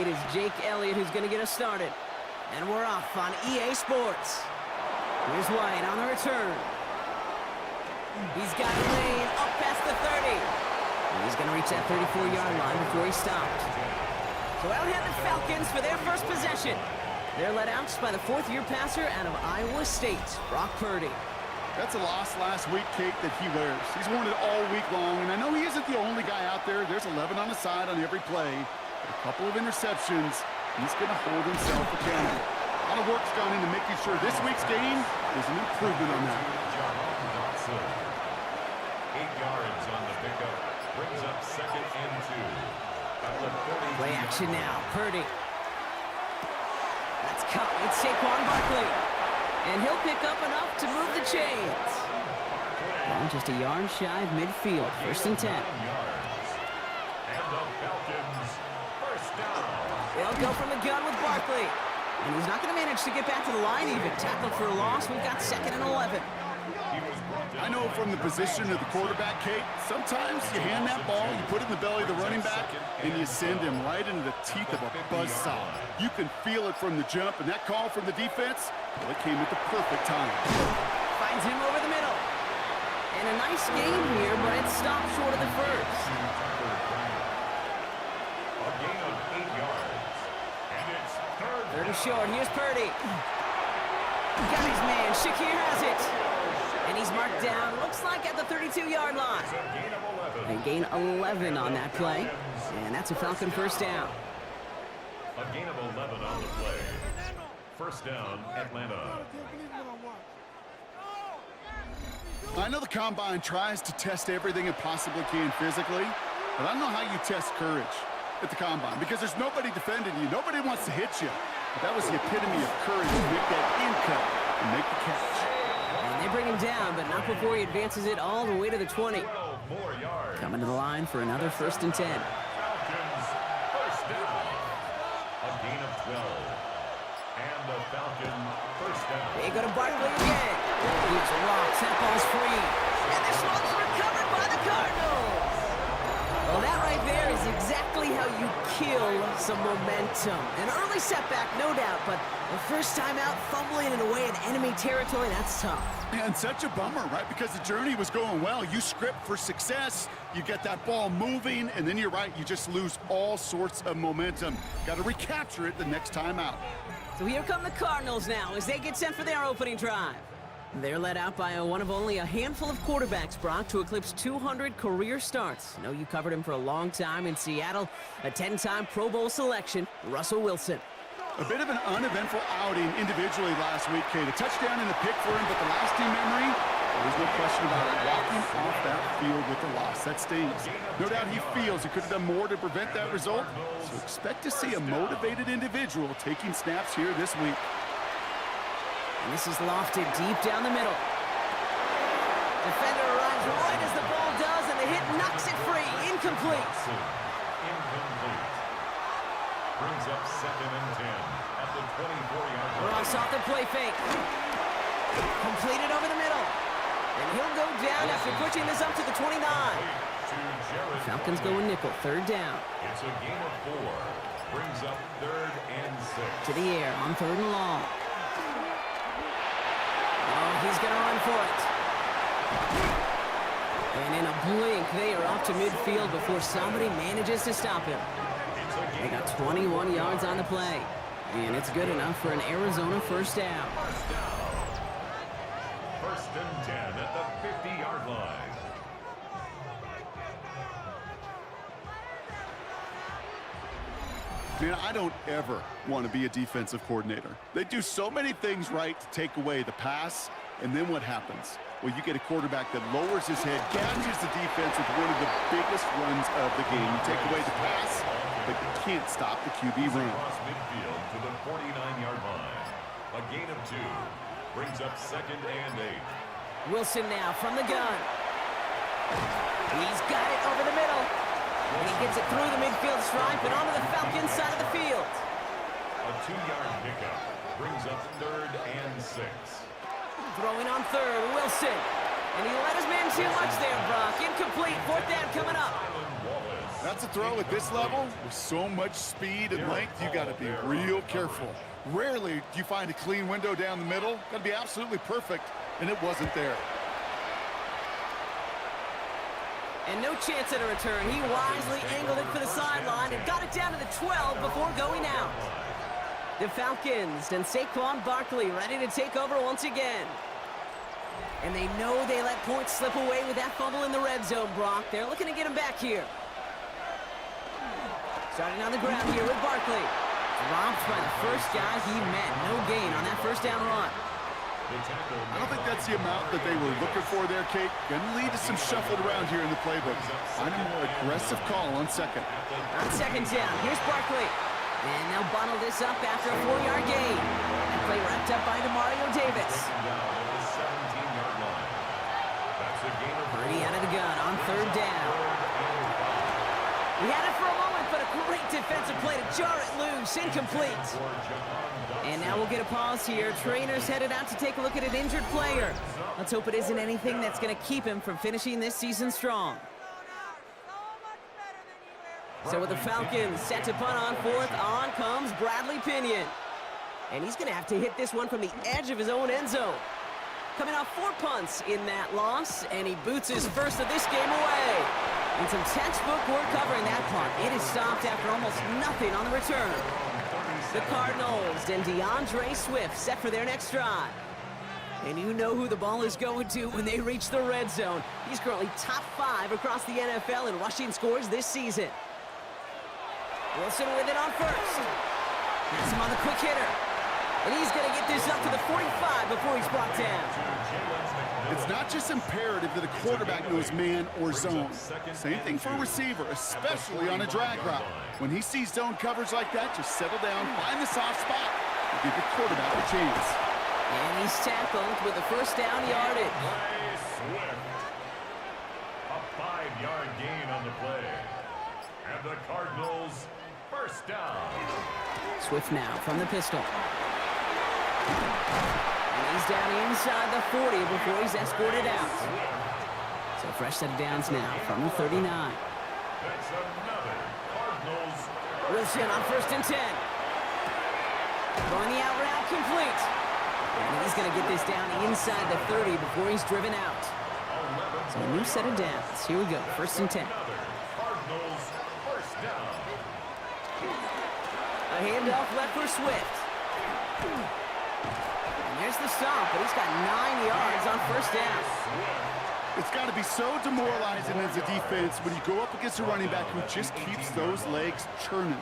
It is Jake Elliott who's going to get us started. And we're off on EA Sports. Here's White on the return. He's got a lane up past the 30. And he's going to reach that 34-yard line before he stopped. So out head the Falcons for their first possession. They're led out by the fourth-year passer out of Iowa State, Brock Purdy. That's a loss last week, Kate, that he wears. He's worn it all week long, and I know he isn't the only guy out there. There's 11 on the side on every play. A couple of interceptions. He's going to hold himself accountable. A lot of work's gone into making sure this week's game is an improvement on that. 8 yards on the pickup. Brings up 2nd and 2. Play action now. Purdy. That's cut. It's Saquon Barkley. And he'll pick up enough to move the chains. Well, just a yard shy of midfield. 1st and 10. And the Falcons, first down. They'll go from the gun with Barkley. And he's not going to manage to get back to the line even. Tackled for a loss. We've got 2nd and 11. I know from the position of the quarterback, Kate, sometimes you hand that ball, you put it in the belly of the running back, and you send him right into the teeth of a buzzsaw. You can feel it from the jump, and that call from the defense, well, it came at the perfect time. Finds him over the middle. And a nice game here, but it stopped short of the first. A gain of 8 yards. And it's 3rd and short. Here's Purdy. Got his man. Shakir has it. And he's marked down, looks like at the 32-yard line. A gain 11 on that play. And that's a Falcon first down. A gain of 11 on the play. First down, Atlanta. I know the Combine tries to test everything it possibly can physically, but I don't know how you test courage at the Combine because there's nobody defending you. Nobody wants to hit you. But that was the epitome of courage to make that in cut and make the catch. And they bring him down, but not before he advances it all the way to the 20. 12 more yards. Coming to the line for another 1st and 10. Falcons, first down. A gain of 12. And the Falcon, first down. They go to Barkley again. He's rocked. That ball's free. And this one's recovered by the Cardinals. Well, that right there is exactly how you kill some momentum. An early setback, no doubt, but the first time out, fumbling it away in enemy territory, that's tough. And such a bummer, right? Because the journey was going well. You script for success, you get that ball moving, and then you're right, you just lose all sorts of momentum. Got to recapture it the next time out. So here come the Cardinals now as they get set for their opening drive. They're led out by one of only a handful of quarterbacks, Brock, to eclipse 200 career starts. I know you covered him for a long time in Seattle, a 10-time Pro Bowl selection, Russell Wilson. A bit of an uneventful outing individually last week, Kate. A touchdown and a pick for him, but the lasting memory, there's no question about it. Walking off that field with the loss, that stings. No doubt he feels he could have done more to prevent that result, so expect to see a motivated individual taking snaps here this week. And this is lofted deep down the middle. Defender arrives right as the ball does, and the hit knocks it free. Incomplete. Incomplete. Brings up 2nd and 10 at the 24-yard line. Ross off the play fake. Completed over the middle. And he'll go down after pushing this up to the 29. Falcons going nickel, 3rd down. It's a game of 4. Brings up 3rd and 6. To the air on 3rd and long. Oh, he's going to run for it. And in a blink, they are off to midfield before somebody manages to stop him. They got 21 yards on the play. And it's good enough for an Arizona 1st down. 1st and 10 at the 50-yard line. Man, I don't ever want to be a defensive coordinator. They do so many things right to take away the pass, and then what happens? Well, you get a quarterback that lowers his head, gashes the defense with one of the biggest runs of the game. You take away the pass, but you can't stop the QB run. Across midfield to the 49-yard line. A gain of 2. Brings up 2nd and 8. Wilson now from the gun. He's got it over the middle. And he gets it through the midfield stripe and onto the Falcons side of the field. A 2-yard pickup. Brings up 3rd and 6. Throwing on 3rd, Wilson. And he let his man too much there, Brock. Incomplete, 4th down coming up. That's a throw at this level. With so much speed and length, you got to be real careful. Rarely do you find a clean window down the middle. Got to be absolutely perfect, and it wasn't there. And no chance at a return. He wisely angled it for the sideline and got it down to the 12 before going out. The Falcons and Saquon Barkley ready to take over once again. And they know they let points slip away with that fumble in the red zone, Brock. They're looking to get him back here. Starting on the ground here with Barkley. Dropped by the first guy he met. No gain on that 1st down run. I don't think that's the amount that they were looking for there, Kate. Going to lead to some shuffled around here in the playbook. Find a more aggressive call on 2nd. On 2nd down, here's Barkley. And they'll bottle this up after a 4-yard gain. And play wrapped up by Demario Davis. Purdy out of the gun on 3rd down. He had it for a moment, but a great defensive play to jar it loose. Incomplete. And now we'll get a pause here. Trainer's headed out to take a look at an injured player. Let's hope it isn't anything that's going to keep him from finishing this season strong. So with the Falcons set to punt on 4th, on comes Bradley Pinion. And he's going to have to hit this one from the edge of his own end zone. Coming off 4 punts in that loss, and he boots his first of this game away. And some textbook work covering that punt. It is stopped after almost nothing on the return. The Cardinals and DeAndre Swift set for their next drive. And you know who the ball is going to when they reach the red zone. He's currently top 5 across the NFL in rushing scores this season. Wilson with it on 1st. Gets him on the quick hitter. And he's going to get this up to the 45 before he's brought down. It's not just imperative that a quarterback knows man or zone. Same thing for a receiver, especially on a drag route. When he sees zone coverage like that, just settle down, find the soft spot, and give your quarterback a chance. And he's tackled with the 1st down yardage. A 5-yard gain on the play. And the Cardinals 1st down. Swift now from the pistol. And he's down inside the 40 before he's escorted out. So fresh set of downs now from the 39. That's another Cardinals. Wilson on 1st and 10. Throwing the out route complete. And he's going to get this down inside the 30 before he's driven out. So a new set of downs. Here we go, 1st and 10. Cardinals first down. A handoff left for Swift. And there's the stop, but he's got 9 yards on 1st down. It's got to be so demoralizing as a defense when you go up against a running back who just keeps those legs churning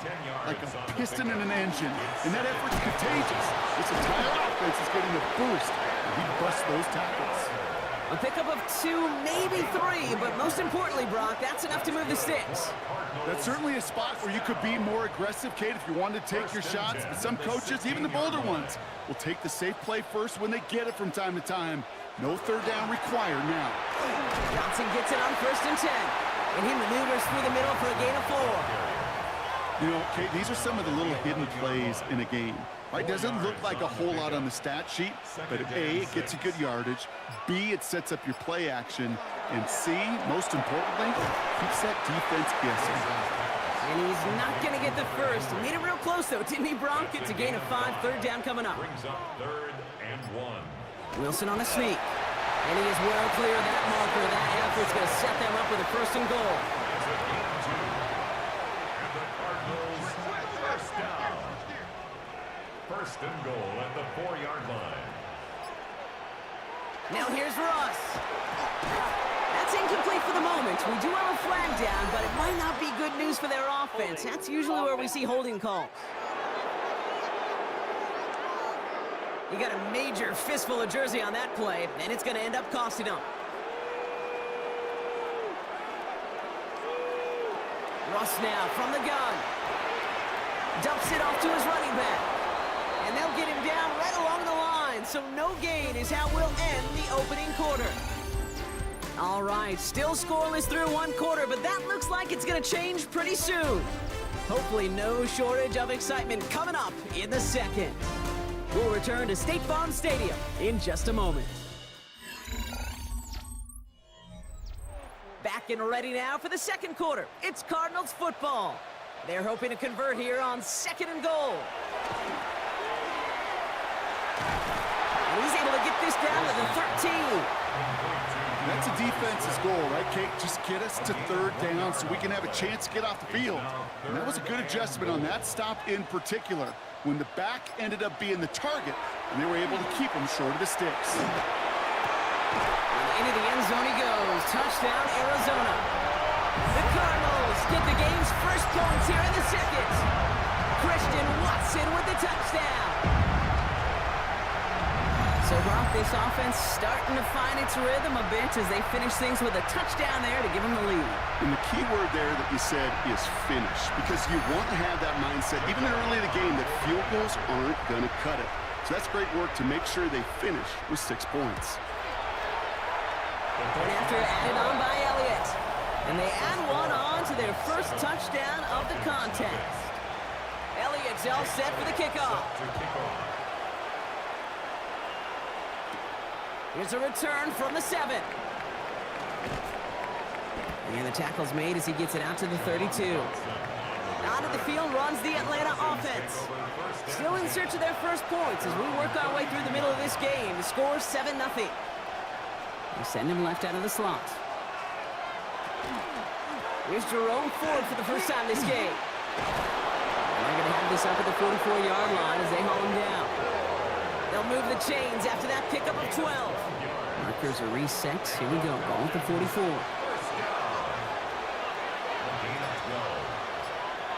like a piston in an engine. And that effort's contagious. This entire offense is getting a boost, and he busts those tackles. A pickup of 2, maybe 3, but most importantly, Brock, that's enough to move the sticks. That's certainly a spot where you could be more aggressive, Kate, if you wanted to take your shots. But some coaches, even the bolder ones, will take the safe play first when they get it from time to time. No 3rd down required now. Johnson gets it on 1st and 10. And he maneuvers through the middle for a gain of 4. You know, Kate, these are some of the little hidden plays in a game. Right? Doesn't look like a whole lot on the stat sheet, but A, it gets you good yardage. B, it sets up your play action. And C, most importantly, keeps that defense guessing. And he's not going to get the first. He made it real close, though, didn't he, Brock? It's a gain of 5, 3rd down coming up. Brings up 3rd and 1. Wilson on a sneak. And he is well clear of that marker. That effort's going to set them up with a 1st and goal. It's a gain of 2. And the Cardinals first down. 1st and goal at the 4-yard line. Now here's Russ. That's incomplete for the moment. We do have a flag down, but it might not be good news for their offense. That's usually where we see holding calls. He got a major fistful of jersey on that play, and it's going to end up costing him. Russ now from the gun. Dumps it off to his running back. And they'll get him down right along the line, so no gain is how we'll end the opening quarter. All right, still scoreless through 1 quarter, but that looks like it's going to change pretty soon. Hopefully no shortage of excitement coming up in the 2nd. We'll return to State Farm Stadium in just a moment. Back and ready now for the 2nd quarter. It's Cardinals football. They're hoping to convert here on 2nd and goal. And he's able to get this down to the 13. That's a defense's goal, right, Kate? Just get us to 3rd down so we can have a chance to get off the field. And that was a good adjustment on that stop in particular, when the back ended up being the target, and they were able to keep him short of the sticks. And into the end zone he goes. Touchdown, Arizona. The Cardinals get the game's first points here in the 2nd. Christian Watson with the touchdown. So, Brock, this offense starting to find its rhythm a bit as they finish things with a touchdown there to give them the lead. And the key word there that you said is finish, because you want to have that mindset, even early in the game, that field goals aren't going to cut it. So that's great work to make sure they finish with 6 points. And after added on by Elliott, and they add one on to their first touchdown of the contest. Elliott's all set for the kickoff. Here's a return from the 7. And the tackle's made as he gets it out to the 32. Out of the field runs the Atlanta offense. Still in search of their first points as we work our way through the middle of this game. The score is 7-0. They send him left out of the slot. Here's Jerome Ford for the first time this game. And they're going to have this up at the 44-yard line as they haul him down. They'll move the chains after that pickup of 12. Markers are reset. Here we go. Ball at the 44.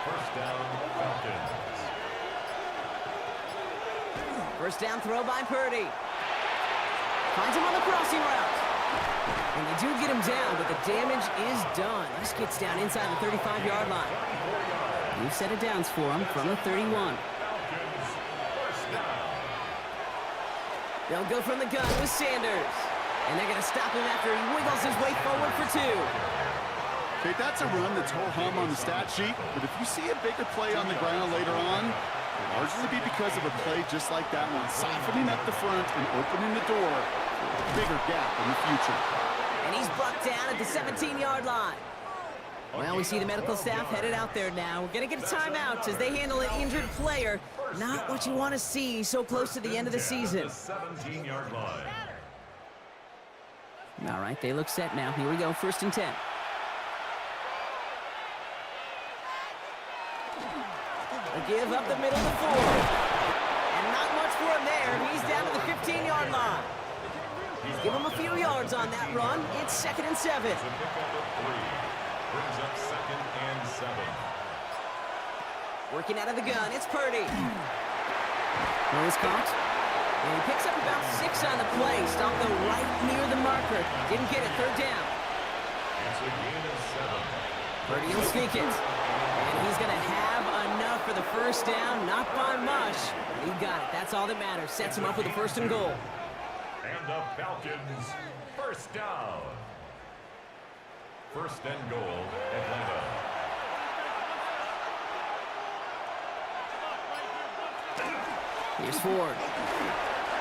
First down, Falcons. First down throw by Purdy. Finds him on the crossing route. And they do get him down, but the damage is done. This gets down inside the 35-yard line. New set of downs for him from the 31. They'll go from the gun with Sanders. And they're going to stop him after he wiggles his way forward for 2. Okay, that's a run that's ho-hum on the stat sheet, but if you see a bigger play on the ground later on, Largely be because of a play just like that one, softening up the front and opening the door for a bigger gap in the future. And he's brought down at the 17-yard line. Well, we see the medical staff headed out there now. We're going to get a timeout as they handle an injured player. Not what you want to see so close to the end of the season. 17-yard line. All right, they look set now. Here we go, 1st and 10. A give up the middle to Ford. And not much for him there. He's down to the 15-yard line. Give him a few yards on that run. It's 2nd and 7. It's a pickup of 3. Brings up 2nd and 7. Working out of the gun, it's Purdy. Well, he's caught. And he picks up about 6 on the play. Stopped though right near the marker. Didn't get it, 3rd down. It's a gain of 7. Purdy will sneak it. And he's going to have enough for the 1st down. Not by much. He got it. That's all that matters. Sets him up with a 1st and goal. And the Falcons, 1st down. 1st and goal, Atlanta. Here's Ford.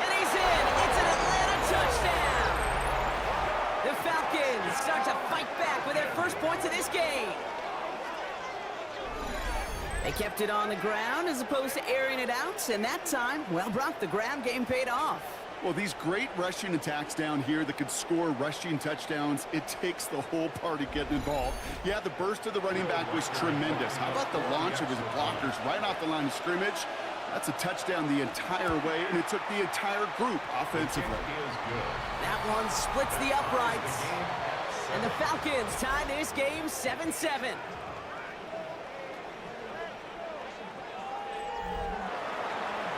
And he's in. It's an Atlanta touchdown. The Falcons start to fight back with their first points of this game. They kept it on the ground as opposed to airing it out. And that time, well, Brock, the ground game paid off. Well, these great rushing attacks down here that could score rushing touchdowns, it takes the whole party getting involved. Yeah, the burst of the running back was tremendous. How about the launch of his blockers right off the line of scrimmage? That's a touchdown the entire way, and it took the entire group offensively. That one splits the uprights. And the Falcons tie this game 7-7.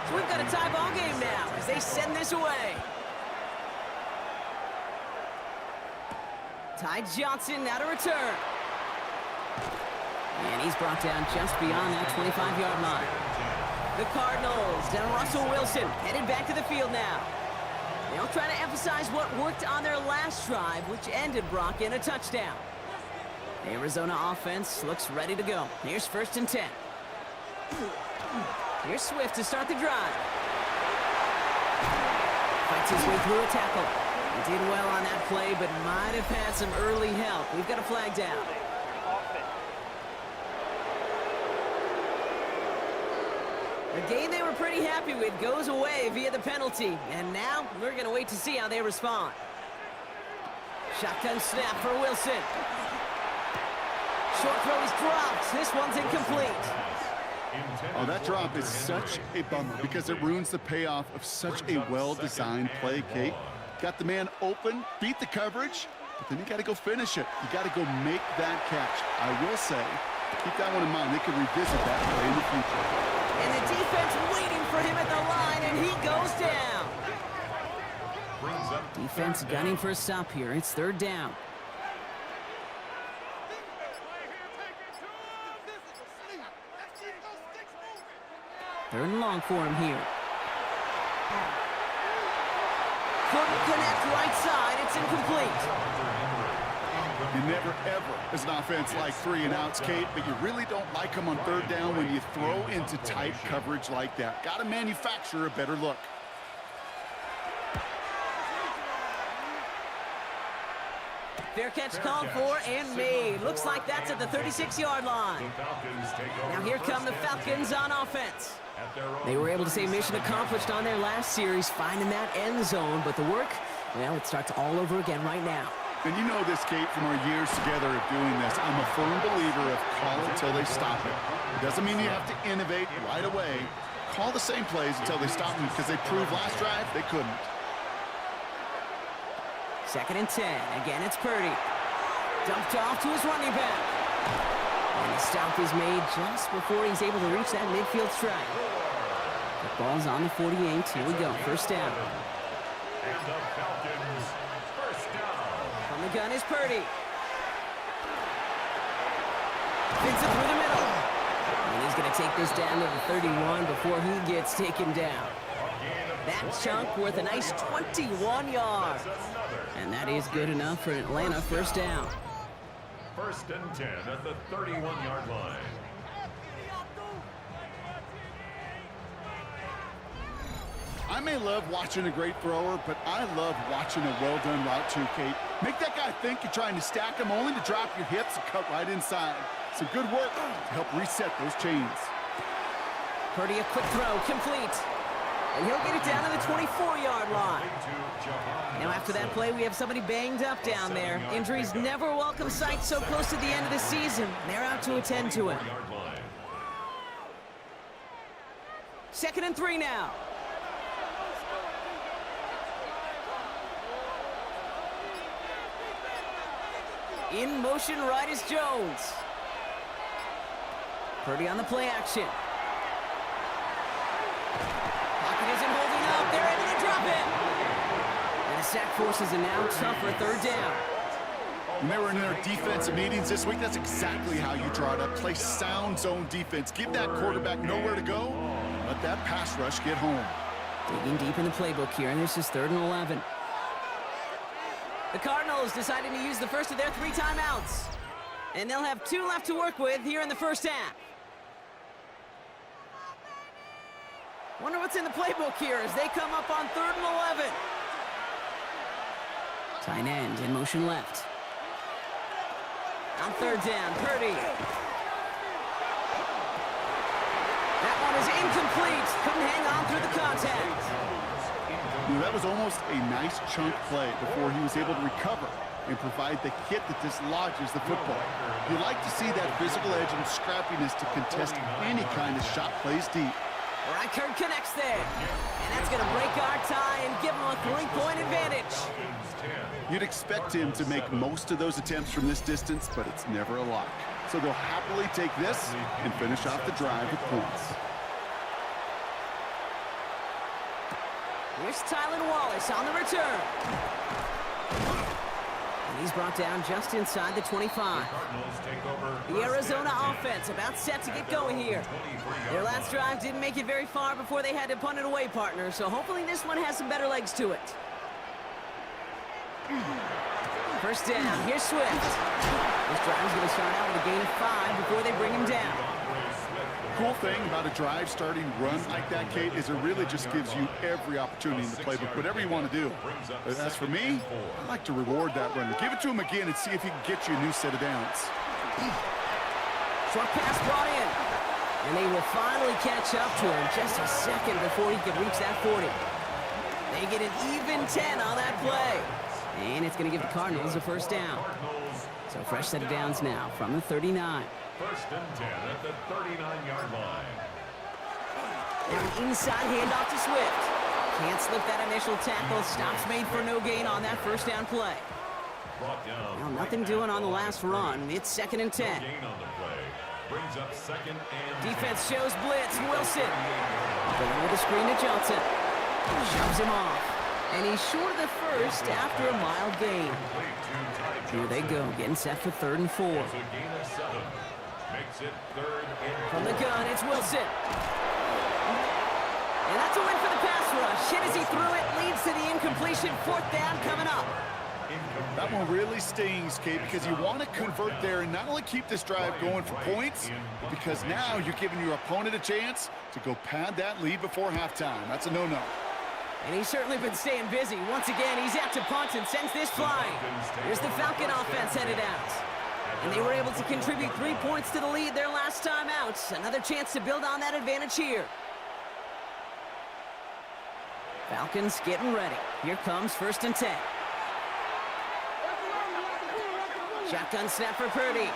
So we've got a tie ball game now as they send this away. Ty Johnson now to return. And he's brought down just beyond that 25-yard line. The Cardinals and Russell Wilson headed back to the field now. They'll try to emphasize what worked on their last drive, which ended Brock in a touchdown. The Arizona offense looks ready to go. Here's 1st and 10. Here's Swift to start the drive. Fights his way through a tackle. He did well on that play, but might have had some early help. We've got a flag down. A game they were pretty happy with goes away via the penalty. And now we're going to wait to see how they respond. Shotgun snap for Wilson. Short throw is dropped. This one's incomplete. Oh, that drop is such a bummer because it ruins the payoff of such a well-designed play, Kate. Got the man open, beat the coverage, but then you got to go finish it. You got to go make that catch. I will say, keep that one in mind. They can revisit that play in the future. And the defense waiting for him at the line, and he goes down. Defense gunning for a stop here. It's 3rd down. Third and long for him here. Couldn't connect right side. It's incomplete. You never, ever, as an offense, like 3 and outs, Kate, but you really don't like them on 3rd down when you throw into tight coverage like that. Got to manufacture a better look. Fair catch called for and made. Looks like that's at the 36-yard line. Now here come the Falcons on offense. They were able to say mission accomplished on their last series, finding that end zone, but the work, well, it starts all over again right now. And you know this, Kate, from our years together of doing this. I'm a firm believer of call it till they stop it. It doesn't mean you have to innovate right away. Call the same plays until they stop them because they proved last drive they couldn't. 2nd and 10. Again, it's Purdy. Dumped off to his running back. And the stop is made just before he's able to reach that midfield strike. The ball's on the 48. Here we go. 1st down. And the Falcons, 1st down. From the gun is Purdy. Fits it through the middle. And he's going to take this down to the 31 before he gets taken down. That chunk worth a nice 21 yards. And that is good enough for Atlanta. 1st down. 1st and 10 at the 31-yard line. may love watching a great thrower, but I love watching a well-done route too, Kate. Make that guy think you're trying to stack him only to drop your hips and cut right inside. Some good work to help reset those chains. Purdy, a quick throw, complete. And he'll get it down to the 24-yard line. Now after that play, we have somebody banged up down there. Injuries never a welcome sight so close to the end of the season. They're out to attend to him. 2nd and 3 now. In motion, right is Jones. Purdy on the play action. Pocket isn't holding up. They're able to drop it. And the sack forces a now tougher 3rd down. When they were in their defensive meetings this week, that's exactly how you draw it up. Play sound zone defense. Give that quarterback nowhere to go. Let that pass rush get home. Digging deep in the playbook here, and this is 3rd and 11. The Cardinals deciding to use the first of their 3 timeouts. And they'll have 2 left to work with here in the first half. Wonder what's in the playbook here as they come up on 3rd and 11. Tight end in motion left. On 3rd down, Purdy. That one is incomplete. Couldn't hang on through the contact. That was almost a nice chunk play before he was able to recover and provide the hit that dislodges the football. You like to see that physical edge and scrappiness to contest any kind of shot plays deep. Reichard connects there. And that's going to break our tie and give him a 3-point advantage. You'd expect him to make most of those attempts from this distance, but it's never a lock. So they'll happily take this and finish off the drive with points. Here's Tylan Wallace on the return. And he's brought down just inside the 25. The Arizona offense about set to get going here. Their last drive didn't make it very far before they had to punt it away, partner, so hopefully this one has some better legs to it. First down, here's Swift. This drive is going to start out with a gain of 5 before they bring him down. Cool thing about a drive starting run like that, Kate, is it really just gives you every opportunity in the playbook, whatever you want to do. As for me, I like to reward that runner. Give it to him again and see if he can get you a new set of downs. Short pass brought in. And they will finally catch up to him just a second before he can reach that 40. They get an even 10 on that play. And it's going to give the Cardinals a first down. So fresh set of downs now from the 39. 1st and 10 at the 39-yard line. An inside handoff to Swift. Can't slip that initial tackle. Stops made for no gain on that first down play. Now nothing doing on the last run. It's 2nd and 10. Gain on the play. Brings up 2nd and 10. Defense shows blitz. Wilson. Going with a screen to Johnson. Shoves him off. And he's short of the first after a mild gain. Here they go, getting set for 3rd and 4. It's a gain of 7. Makes it 3rd and 4. From the gun, it's Wilson. And that's a win for the pass rush. Hit as he threw it, leads to the incompletion. 4th down coming up. That one really stings, Kate, because you want to convert there and not only keep this drive going for points, but because now you're giving your opponent a chance to go pad that lead before halftime. That's a no-no. And he's certainly been staying busy. Once again, he's out to punt and sends this flying. Here's the Falcon offense headed out. And they were able to contribute 3 points to the lead their last time out. Another chance to build on that advantage here. Falcons getting ready. Here comes 1st and 10. Shotgun snap for Purdy.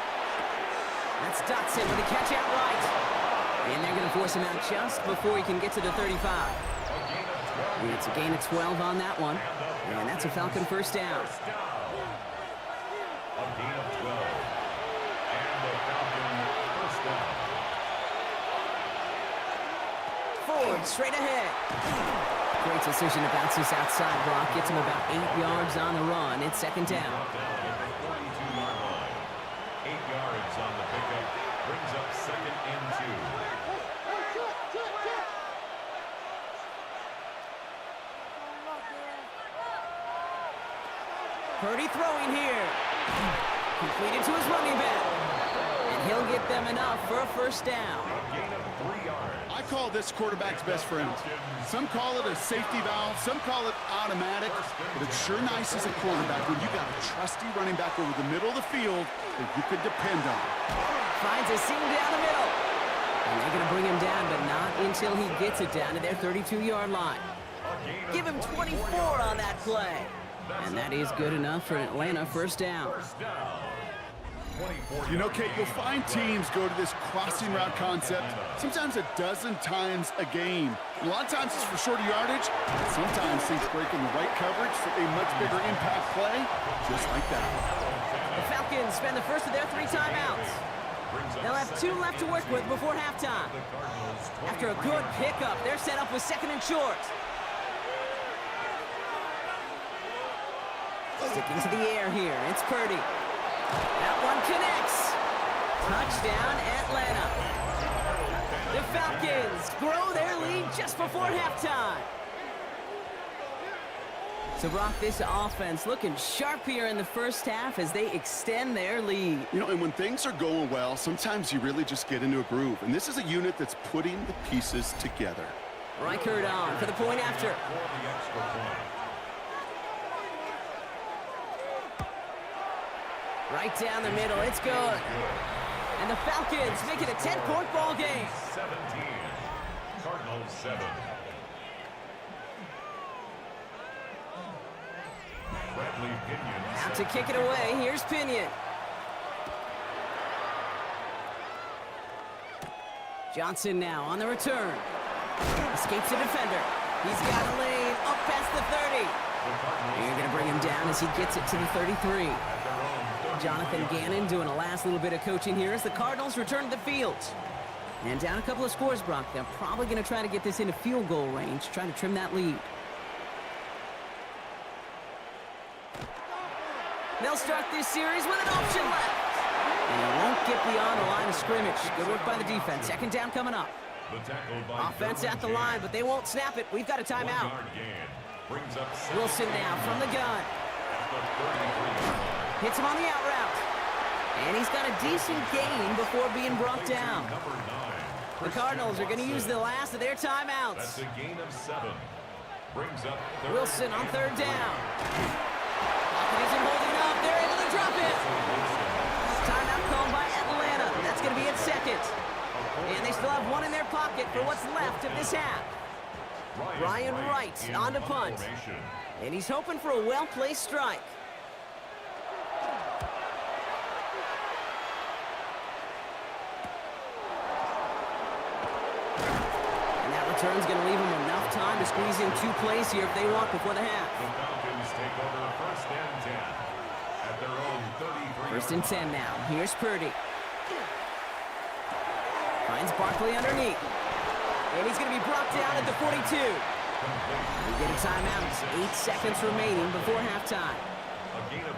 That's Dotson with a catch out right. And they're going to force him out just before he can get to the 35. And it's a gain of 12 on that one. And that's a Falcon first down. A gain of 12. And the Falcon first down. Ford straight ahead. Great decision to bounce this outside, Brock. Gets him about 8 yards on the run. It's 2nd down. 42-yard line. 8 yards on the pickup. Brings up 2nd and 2. Purdy throwing here. Completed to his running back. And he'll get them enough for a first down. A gain of 3 yards. I call this quarterback's best friend. Some call it a safety valve, some call it automatic, but it's sure nice as a quarterback when you got a trusty running back over the middle of the field that you could depend on. Finds a seam down the middle. And they're going to bring him down, but not until he gets it down to their 32-yard line. Give him 24 on that play. And that is good enough for an Atlanta first down. You know, Kate, you'll find teams go to this crossing route concept sometimes a dozen times a game. A lot of times it's for shorter yardage. Sometimes things break in the right coverage for a much bigger impact play, just like that. The Falcons spend the first of their 3 timeouts. They'll have 2 left to work with before halftime. After a good pickup, they're set up with 2nd and short. Sticking to the air here, it's Purdy. That one connects. Touchdown, Atlanta. The Falcons grow their lead just before halftime. So, Brock, this offense looking sharp here in the first half as they extend their lead. You know, and when things are going well, sometimes you really just get into a groove. And this is a unit that's putting the pieces together. Reichert on for the point after. Right down the middle, it's good. And the Falcons make it a 10-point ball game. 17, Cardinals 7. Bradley Pinion. Out to kick it away, here's Pinion. Johnson now on the return. Escapes the defender. He's got a lane up past the 30. You're going to bring him down as he gets it to the 33. Jonathan Gannon doing a last little bit of coaching here as the Cardinals return to the field. And down a couple of scores, Brock. They're probably going to try to get this into field goal range, trying to trim that lead. They'll start this series with an option left. And it won't get beyond the line of scrimmage. Good work by the defense. 2nd down coming up. Offense at the line, but they won't snap it. We've got a timeout. Wilson now from the gun. Hits him on the out route. And he's got a decent gain before being brought down. The Cardinals are going to use the last of their timeouts. That's a gain of 7. Brings up Wilson on 3rd down. Pocket isn't holding up. They're able to drop it. Timeout called by Atlanta. That's going to be its 2nd. And they still have 1 in their pocket for what's left of this half. Ryan Wright on to punt. And he's hoping for a well-placed strike. Return's going to leave them enough time to squeeze in 2 plays here if they want before the half. The Falcons take over 1st and 10 at their own 33. 1st and 10 now. Here's Purdy. Finds Barkley underneath. And he's going to be brought down at the 42. We get a timeout. 8 seconds remaining before halftime.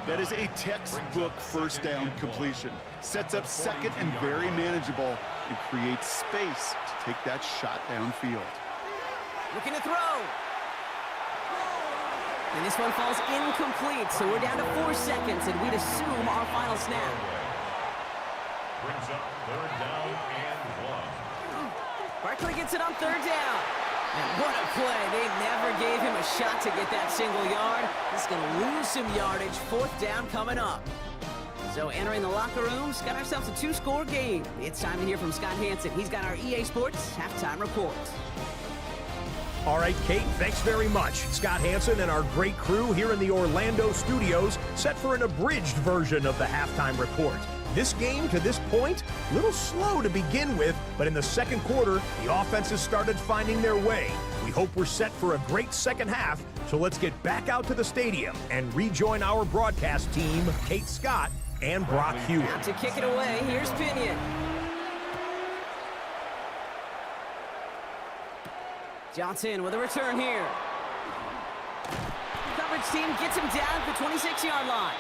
That is a textbook first down completion. Sets up 2nd and very manageable and creates space to take that shot downfield. Looking to throw. And this one falls incomplete, so we're down to 4 seconds, and we'd assume our final snap. Brings up 3rd down and 1. Barkley gets it on 3rd down. And what a play. They never gave him a shot to get that single yard. He's going to lose some yardage. 4th down coming up. So entering the locker rooms, got ourselves a 2-score game. It's time to hear from Scott Hansen. He's got our EA Sports halftime report. All right, Kate, thanks very much. Scott Hansen and our great crew here in the Orlando studios set for an abridged version of the halftime report. This game, to this point, a little slow to begin with, but in the 2nd quarter, the offenses started finding their way. We hope we're set for a great 2nd half, so let's get back out to the stadium and rejoin our broadcast team, Kate Scott and Brock Hewitt. Out to kick it away, here's Pinion. Johnson with a return here. Coverage team gets him down at the 26-yard line.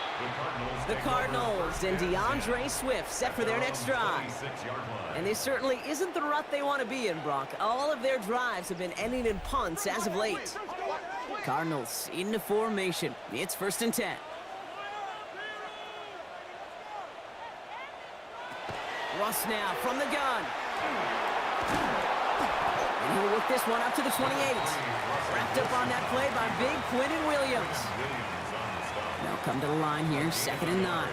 The Cardinals and DeAndre Swift set for their next drive. And this certainly isn't the rut they want to be in, Brock. All of their drives have been ending in punts as of late. Cardinals into formation. It's 1st and 10. Russ now from the gun. And he'll whip this one up to the 28. Wrapped up on that play by big Quinton Williams. They'll come to the line here, 2nd and 9.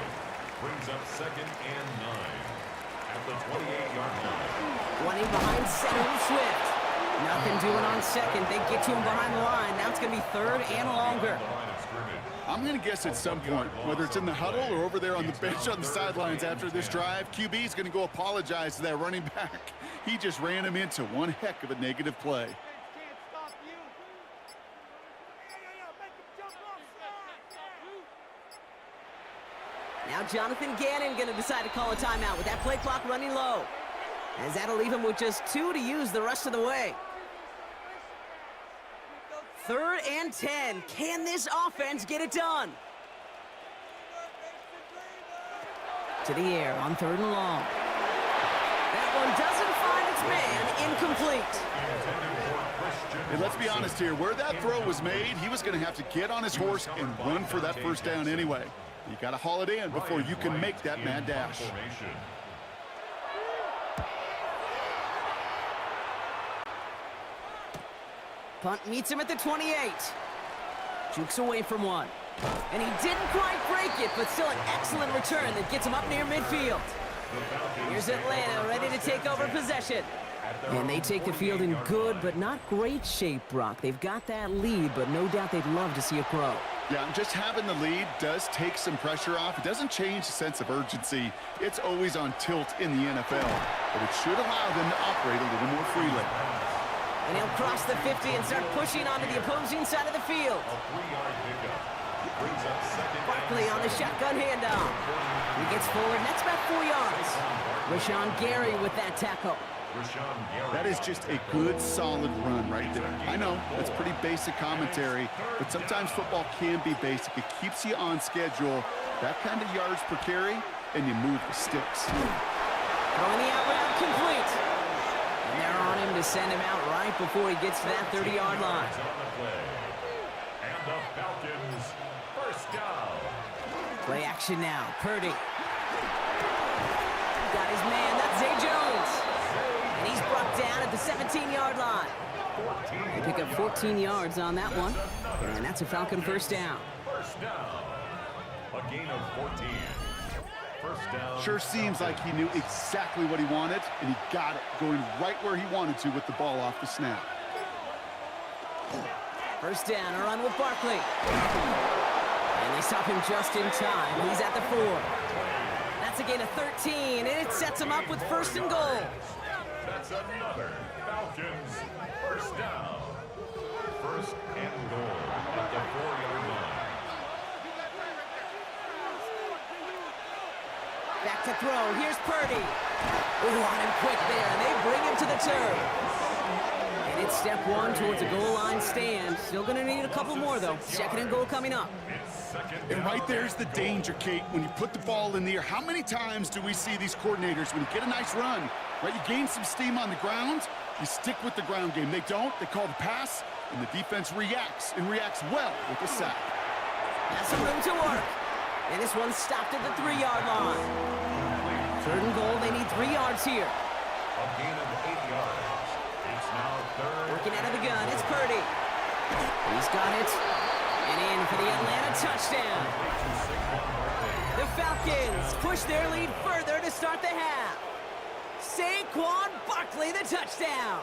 Brings up 2nd and 9 at the 28-yard line. Running behind center with Swift. Nothing doing on 2nd. They get to him behind the line. Now it's going to be 3rd and longer. I'm going to guess at some point, whether it's in the huddle or over there on the bench on the sidelines after this drive, QB is going to go apologize to that running back. He just ran him into one heck of a negative play. Now Jonathan Gannon going to decide to call a timeout with that play clock running low. As that'll leave him with just 2 to use the rest of the way. 3rd and 10. Can this offense get it done? To the air on 3rd and long. That one doesn't find its man. Incomplete. And let's be honest here, where that throw was made, he was going to have to get on his horse and run for that first down anyway. You got to haul it in before you can make that mad dash. Punt meets him at the 28. Jukes away from one. And he didn't quite break it, but still an excellent return that gets him up near midfield. Here's Atlanta ready to take over possession. And they take the field in good but not great shape, Brock. They've got that lead, but no doubt they'd love to see it grow. Yeah, just having the lead does take some pressure off. It doesn't change the sense of urgency. It's always on tilt in the NFL, but it should allow them to operate a little more freely. And he'll cross the 50 and start pushing onto the opposing side of the field. Barkley on the shotgun handoff. He gets forward, and that's about 4 yards. Rashawn Gary with that tackle. That is just a good, solid run right there. I know, it's pretty basic commentary, but sometimes football can be basic. It keeps you on schedule, that kind of yards per carry, and you move the sticks. Throwing the out route complete. And they're on him to send him out right before he gets to that 30-yard line. And the Falcons, first down. Play action now. Purdy. Got his man. That's Zay Jones. And he's brought down at the 17-yard line. They pick up 14 yards on that one. And that's a Falcon first down. First down. A gain of 14. First down. Sure seems like he knew exactly what he wanted, and he got it, going right where he wanted to with the ball off the snap. First down, a run with Barkley. And they stop him just in time. He's at the 4. That's a gain of 13, and it sets him up with 1st and goal. That's another Falcons first down. 1st and goal at the 4-yard line. Back to throw. Here's Purdy. Ooh, on him quick there, and they bring him to the turf. And it's step 1 towards a goal line stand. Still going to need a couple more, though. 2nd and goal coming up. And right there's the danger, Kate, when you put the ball in the air. How many times do we see these coordinators, when you get a nice run, right, you gain some steam on the ground, you stick with the ground game. They don't. They call the pass, and the defense reacts, and reacts well with the sack. That's some room to work. And this one's stopped at the 3-yard line. 3rd and goal. They need 3 yards here. A gain of 8 yards. It's now 3rd. Working out of the gun. It's Purdy. He's got it. And in for the Atlanta touchdown. The Falcons push their lead further to start the half. Saquon Barkley, the touchdown.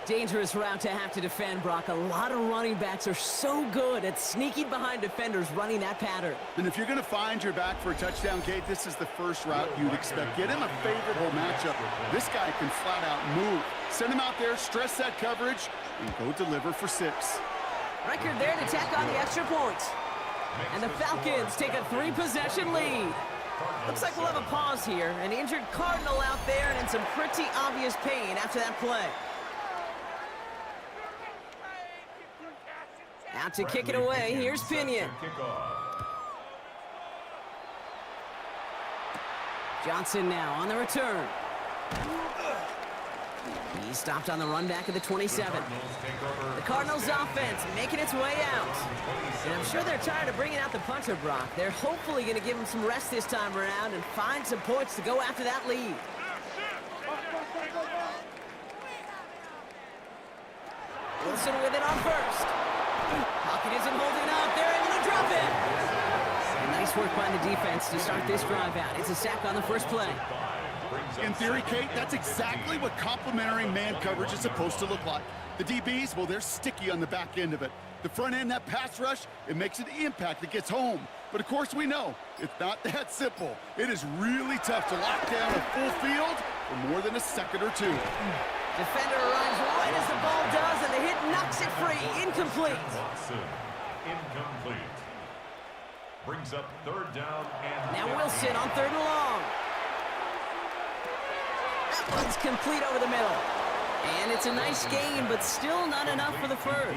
Dangerous route to have to defend, Brock. A lot of running backs are so good at sneaking behind defenders running that pattern. And if you're going to find your back for a touchdown, Kate, this is the first route you'd expect. Get him a favorable matchup. This guy can flat out move. Send him out there, stress that coverage, and go deliver for 6. Record there to tack on the extra point. And the Falcons take a 3-possession lead. Looks like we'll have a pause here. An injured Cardinal out there and in some pretty obvious pain after that play. Out to kick it away, here's Pinion. Johnson now on the return. He stopped on the run back of the 27. The Cardinals offense making its way out. And I'm sure they're tired of bringing out the punter, Brock. They're hopefully going to give him some rest this time around and find some points to go after that lead. Wilson with it on first. Pocket isn't holding up. They're able to drop it. And nice work by the defense to start this drive out. It's a sack on the first play. In theory, Kate, that's exactly what complementary man coverage is supposed to look like. The DBs, well, they're sticky on the back end of it. The front end, that pass rush, it makes an impact that gets home. But of course we know, it's not that simple. It is really tough to lock down a full field for more than a second or two. Defender arrives right as the ball does, and the hit knocks it free. Incomplete. Incomplete. Brings up third down and... Now Wilson on third and long. That one's complete over the middle. And it's a nice game, but still not enough for the first.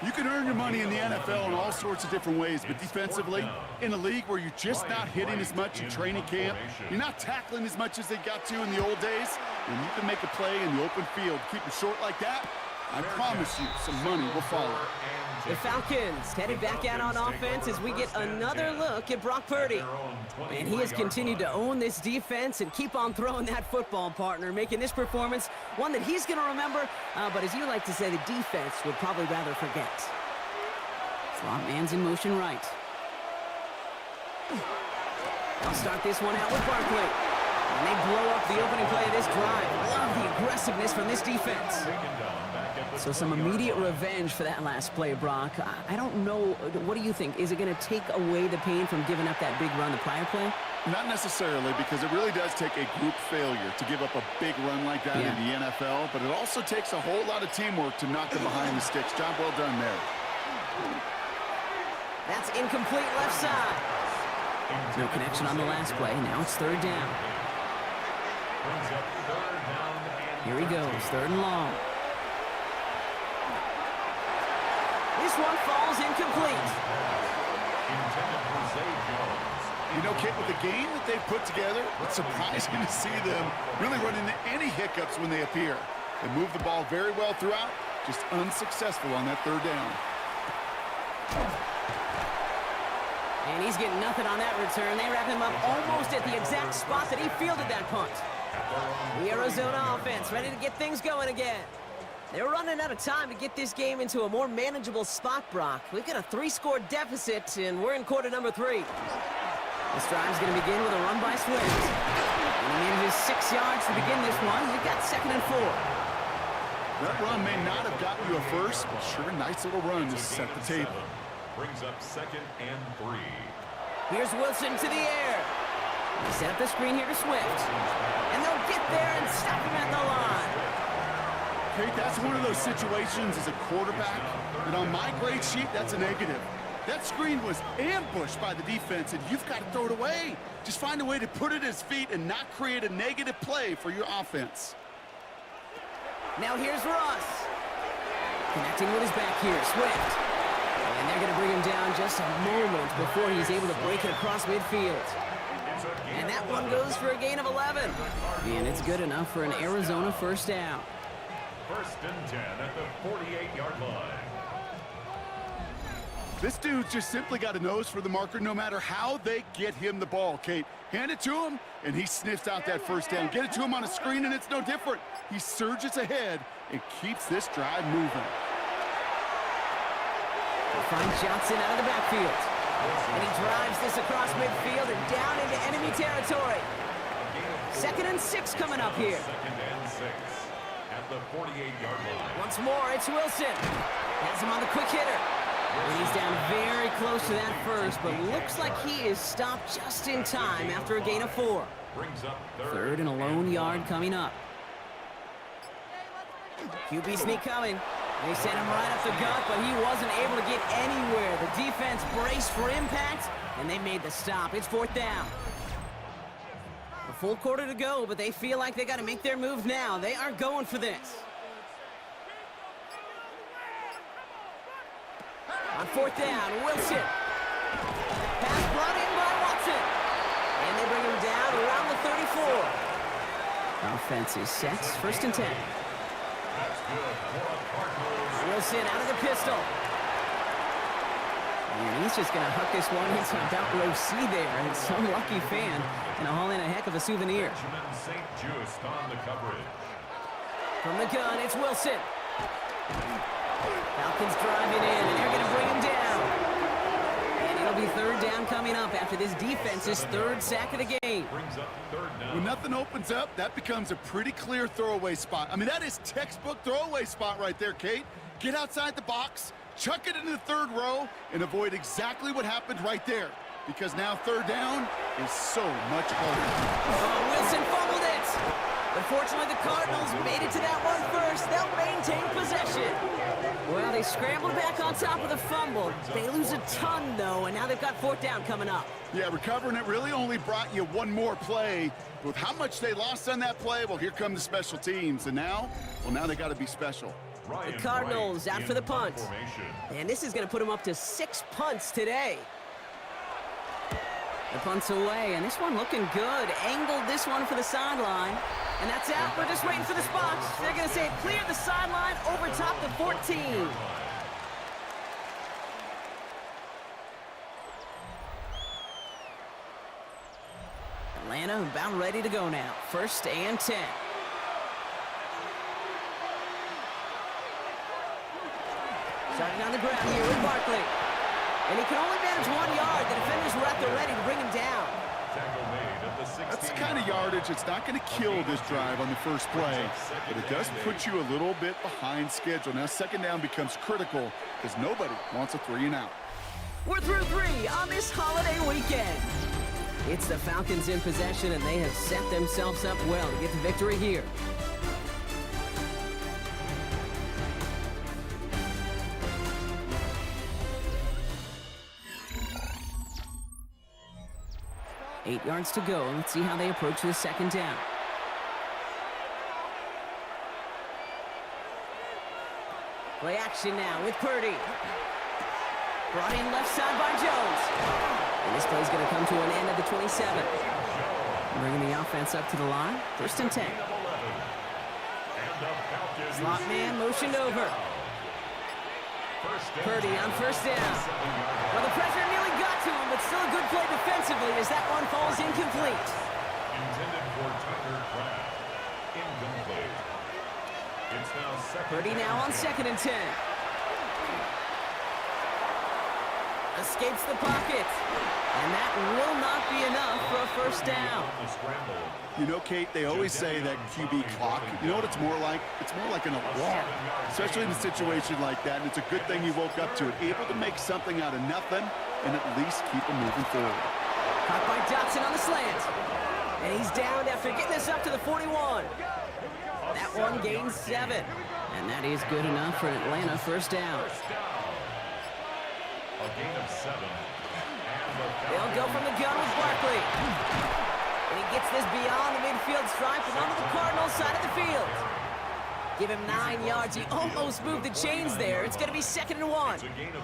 You can earn your money in the NFL in all sorts of different ways, but defensively, in a league where you're just not hitting as much in training camp, you're not tackling as much as they got to in the old days, and you can make a play in the open field. Keep it short like that, I promise you some money will follow. The Falcons headed back out on offense as we get another look at Brock Purdy. And he has continued to own this defense and keep on throwing that football, partner, making this performance one that he's going to remember, but as you like to say, the defense would probably rather forget. Slot man's in motion right. I'll start this one out with Barkley. And they blow up the opening play of this drive. Love the aggressiveness from this defense. So some immediate revenge for that last play, Brock. I don't know. What do you think? Is it going to take away the pain from giving up that big run the prior play? Not necessarily, because it really does take a group failure to give up a big run like that in the NFL, but it also takes a whole lot of teamwork to knock them behind the sticks. Job well done there. That's incomplete left side. No connection on the last play. Now it's third down. Here he goes, third and long. This one falls incomplete. You know, Kit, with the game that they've put together, it's surprising to see them really run into any hiccups when they appear. They move the ball very well throughout, just unsuccessful on that third down. And he's getting nothing on that return. They wrap him up almost at the exact spot that he fielded that punt. The Arizona offense ready to get things going again. They're running out of time to get this game into a more manageable spot, Brock. We've got a 3-score deficit, and we're in quarter number 3. This drive's going to begin with a run by Swift. And he manages 6 yards to begin this one. We've got 2nd and 4. That run may not have gotten you a first, but sure a nice little run to set the table. Brings up 2nd and 3. Here's Wilson to the air. They set up the screen here to Swift. And they'll get there and stop him at the line. Kate, that's one of those situations as a quarterback that on my grade sheet, that's a negative. That screen was ambushed by the defense, and you've got to throw it away. Just find a way to put it at his feet and not create a negative play for your offense. Now here's Russ. Connecting with his back here, Swift. And they're going to bring him down just a moment before he's able to break it across midfield. And that one goes for a gain of 11. And it's good enough for an Arizona first down. 1st and 10 at the 48-yard line. This dude's just simply got a nose for the marker no matter how they get him the ball, Kate. Hand it to him, and he sniffs out that first down. Get it to him on a screen, and it's no different. He surges ahead and keeps this drive moving. He finds Johnson out of the backfield. And he drives this across midfield and down into enemy territory. 2nd and 6 coming up here. 2nd and 6 at the 48-yard line. Once more, it's Wilson. Has him on the quick hitter. And he's down very close to that first, but looks like he is stopped just in time after a gain of 4. Brings up 3rd and a lone yard coming up. QB sneak coming. They sent him right up the gut, but he wasn't able to get anywhere. The defense braced for impact, and they made the stop. It's 4th down. A full quarter to go, but they feel like they got to make their move now. They are going for this. On 4th down, Wilson. Pass brought in by Watson. And they bring him down around the 34. Offense is set. 1st and 10. Wilson out of the pistol. And he's just going to huck this one into about row C there. And some lucky fan going to haul in a heck of a souvenir. St. Just on the coverage. From the gun, it's Wilson. Falcons driving in, and they're going to bring him down. And it'll be third down coming up after this defense's third sack of the game. Brings up third down. When nothing opens up, that becomes a pretty clear throwaway spot. I mean, that is textbook throwaway spot right there, Kate. Get outside the box, chuck it into the third row, and avoid exactly what happened right there. Because now third down is so much harder. Oh, Wilson fumbled it. But fortunately, the Cardinals made it to that one first. They'll maintain possession. Well, they scrambled back on top of the fumble. They lose a ton, though, and now they've got fourth down coming up. Yeah, recovering it really only brought you one more play. With how much they lost on that play, well, here come the special teams. And now, well, now they got to be special. The Cardinals out for the punt. And this is going to put them up to 6 punts today. The punt's away, and this one looking good. Angled this one for the sideline. And that's out. We're just waiting for the spots. They're going to say clear the sideline over top the 14. Atlanta about ready to go now. 1st and 10. Starting on the ground here with Barkley. And he can only manage 1 yard. The defenders were at the ready to bring him down. That's the kind of yardage that's not going to kill this drive on the first play, but it does put you a little bit behind schedule. Now second down becomes critical because nobody wants a 3-and-out. We're through 3 on this holiday weekend. It's the Falcons in possession, and they have set themselves up well to get the victory here. Eight yards to go. Let's see how they approach this second down. Play action now with Purdy. Brought in left side by Jones. And this play's going to come to an end at the 27. Bringing the offense up to the line. 1st and 10. Slot man motioned over. Purdy on 1st down. Well, the pressure nearly got to him, but still a good play defensively as that one falls incomplete. Intended for Tucker Craft. Incomplete. It's now second. Purdy now on 2nd and 10. Escapes the pocket. And that will not be enough for a 1st down. You know, Kate, they always say that QB clock. You know what it's more like? It's more like an alarm, especially in a situation like that. And it's a good thing you woke up to it, able to make something out of nothing and at least keep them moving forward. Caught by Dotson on the slant. And he's down after getting this up to the 41. That one gains 7. And that is good enough for an Atlanta 1st down. A gain of 7. They'll go from the gun with Barkley. And he gets this beyond the midfield stripe and onto the Cardinals side of the field. Give him 9 yards. He almost moved the chains there. It's going to be 2nd and 1. It's a gain of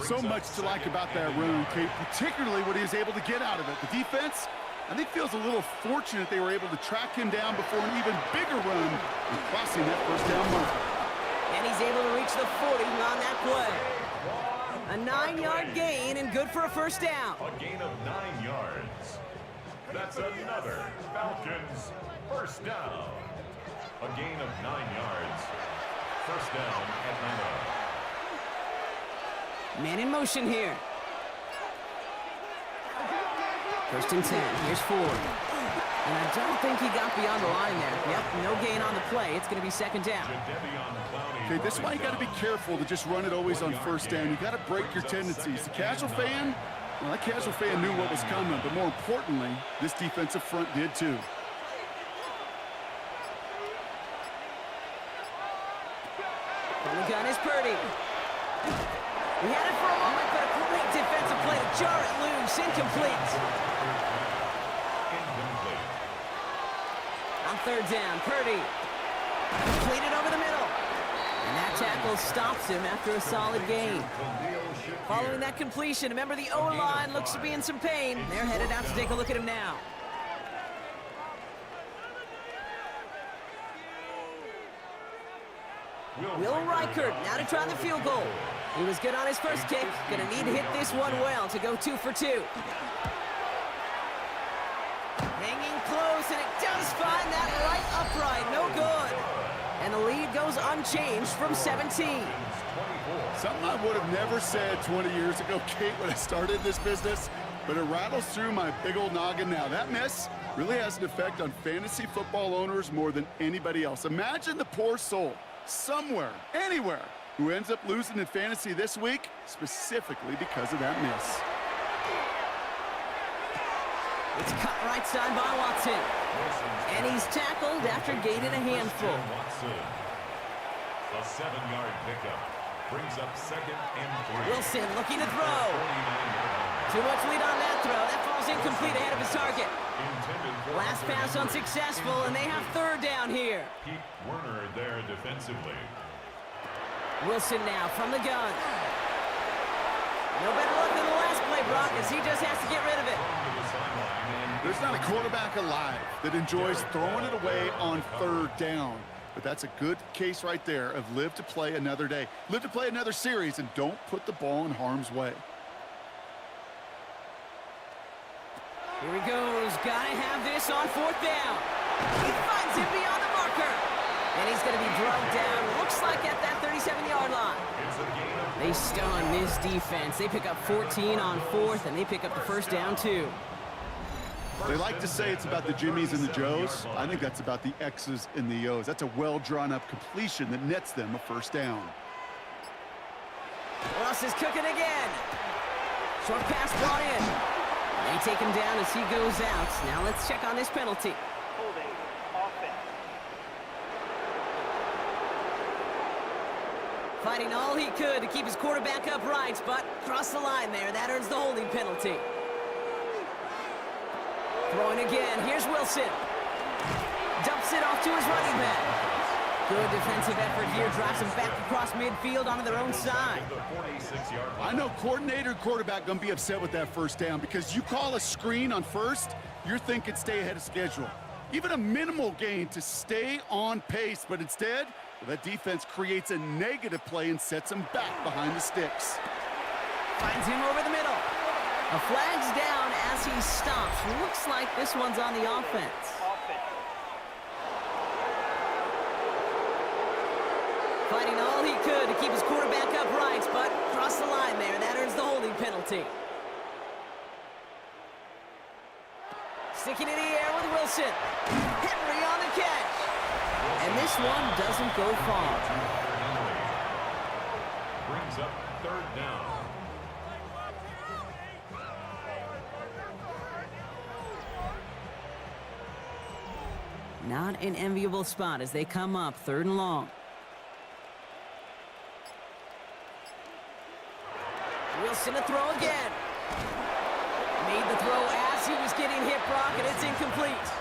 9. So much to like about that run, Kate, particularly what he was able to get out of it. The defense, I think, feels a little fortunate they were able to track him down before an even bigger run and crossing that 1st down marker. And he's able to reach the 40 on that play. A 9-yard gain and good for a 1st down. A gain of 9 yards. That's another Falcons 1st down. A gain of 9 yards. 1st down, Atlanta. Man in motion here. 1st and 10. Here's Ford. And I don't think he got beyond the line there. Yep, no gain on the play. It's going to be 2nd down. Okay, this is why you got to be careful to just run it always on 1st down. You got to break your tendencies. The casual fan, well, that casual fan knew what was coming, but more importantly, this defensive front did too. From the gun is Purdy. He had it for a moment, but a great defensive play to jar it loose. Incomplete. On 3rd down, Purdy. Completed over the middle. And that tackle stops him after a solid gain. Following that completion, remember the O-line looks to be in some pain. They're headed out to take a look at him now. Will Reichert now to try the field goal. He was good on his first kick. Going to need to hit this one well to go 2 for 2. Hanging close, and it does find that right upright. No good. And the lead goes unchanged from 17. Something I would have never said 20 years ago, Kate, when I started this business, but it rattles through my big old noggin now. That miss really has an effect on fantasy football owners more than anybody else. Imagine the poor soul somewhere, anywhere, who ends up losing in fantasy this week, specifically because of that miss. It's cut right side by Watson. And he's tackled after gaining a handful. A 7-yard pickup brings up 2nd and 3. Wilson looking to throw. Too much lead on that throw. That falls incomplete ahead of his target. Last pass unsuccessful, and they have 3rd down here. Pete Werner there defensively. Wilson now from the gun. No better luck than the last play, Brock, as he just has to get rid of it. There's not a quarterback alive that enjoys throwing it away on 3rd down. But that's a good case right there of live to play another day. Live to play another series, and don't put the ball in harm's way. Here he goes. Gotta have this on 4th down. He finds him beyond the marker. And he's going to be drugged down. Looks like at that 37-yard line. They stun this defense. They pick up 14 on 4th, and they pick up the 1st down, too. They like to say it's about the Jimmies and the Joes. I think that's about the X's and the O's. That's a well-drawn-up completion that nets them a 1st down. Russ is cooking again. Short pass brought in. They take him down as he goes out. Now let's check on this penalty. Holding offense. Fighting all he could to keep his quarterback upright, but crossed the line there. That earns the holding penalty. Throwing again. Here's Wilson. Dumps it off to his running back. Good defensive effort here. Drives him back across midfield onto their own side. I know coordinator and quarterback going to be upset with that 1st down because you call a screen on 1st, you're thinking stay ahead of schedule. Even a minimal gain to stay on pace, but instead, that defense creates a negative play and sets him back behind the sticks. Finds him over the middle. A flag's down as he stops. Looks like this one's on the offense. Fighting all he could to keep his quarterback upright, but crossed the line there. That earns the holding penalty. Sticking in the air with Wilson. Henry on the catch. And this one doesn't go far. Brings up 3rd down. Not an enviable spot as they come up 3rd and long. Wilson to throw again. Made the throw as he was getting hit, Brock, and it's incomplete.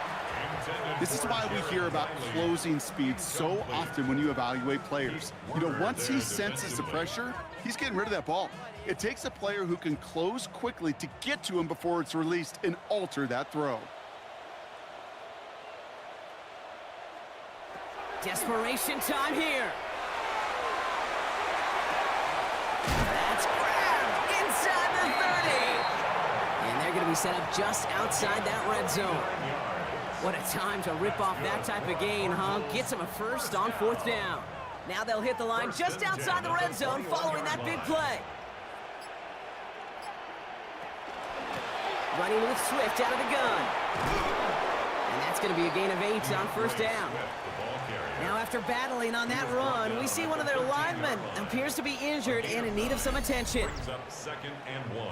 This is why we hear about closing speed so often when you evaluate players. You know, once he senses the pressure, he's getting rid of that ball. It takes a player who can close quickly to get to him before it's released and alter that throw. Desperation time here. That's grabbed inside the 30. And they're going to be set up just outside that red zone. What a time to rip off that type of gain, huh? Gets him a 1st on 4th down. Now they'll hit the line just outside the red zone following that big play. Running with Swift out of the gun. And that's going to be a gain of 8 on 1st down. Now after battling on that run, we see one of their linemen appears to be injured and in need of some attention. Brings up 2nd and 1.